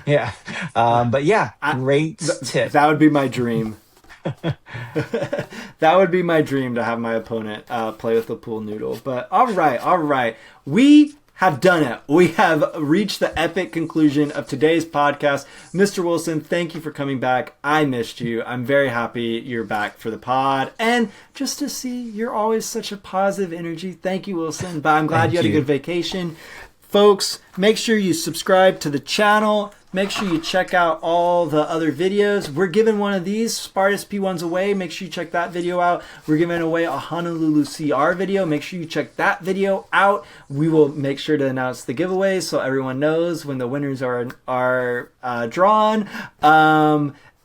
B: Yeah. But yeah, great tip.
A: That would be my dream. That would be my dream, to have my opponent play with the pool noodle. But all right. We have done it. We have reached the epic conclusion of today's podcast. Mr. Wilson, thank you for coming back. I missed you. I'm very happy you're back for the pod. And just to see, you're always such a positive energy. Thank you, Wilson. But I'm glad you had a good vacation. Folks, make sure you subscribe to the channel. Make sure you check out all the other videos. We're giving one of these Spartus P1s away. Make sure you check that video out. We're giving away a Honolulu CR video. Make sure you check that video out. We will make sure to announce the giveaway so everyone knows when the winners are drawn.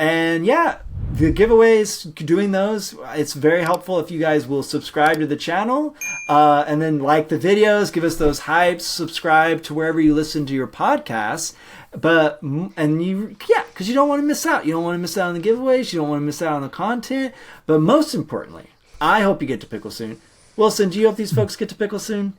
A: And yeah, the giveaways, doing those, it's very helpful if you guys will subscribe to the channel and then like the videos, give us those hypes, subscribe to wherever you listen to your podcasts. Because you don't want to miss out. You don't want to miss out on the giveaways. You don't want to miss out on the content. But most importantly, I hope you get to pickle soon. Wilson, do you hope these folks get to pickle soon?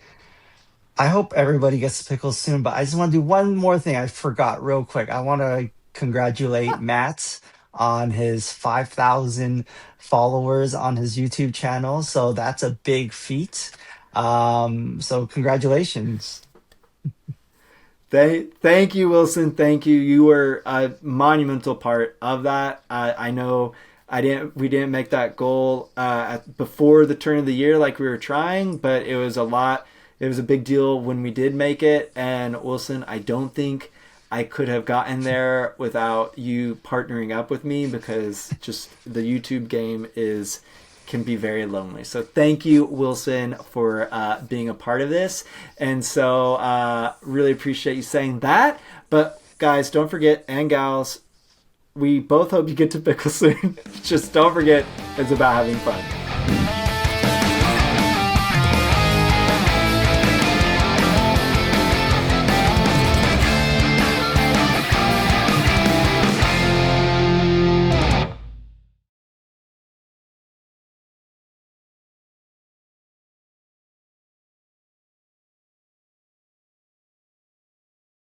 B: I hope everybody gets to pickle soon, but I just want to do one more thing I forgot real quick. I want to congratulate Matt on his 5,000 followers on his YouTube channel. So that's a big feat. So congratulations.
A: Thank you, Wilson. Thank you. You were a monumental part of that. I know we didn't make that goal before the turn of the year like we were trying, but it was a lot. It was a big deal when we did make it. And Wilson, I don't think I could have gotten there without you partnering up with me, because just the YouTube game can be very lonely. So thank you, Wilson, for being a part of this. And so really appreciate you saying that. But guys, don't forget, and gals, we both hope you get to pickle soon. Just don't forget, it's about having fun.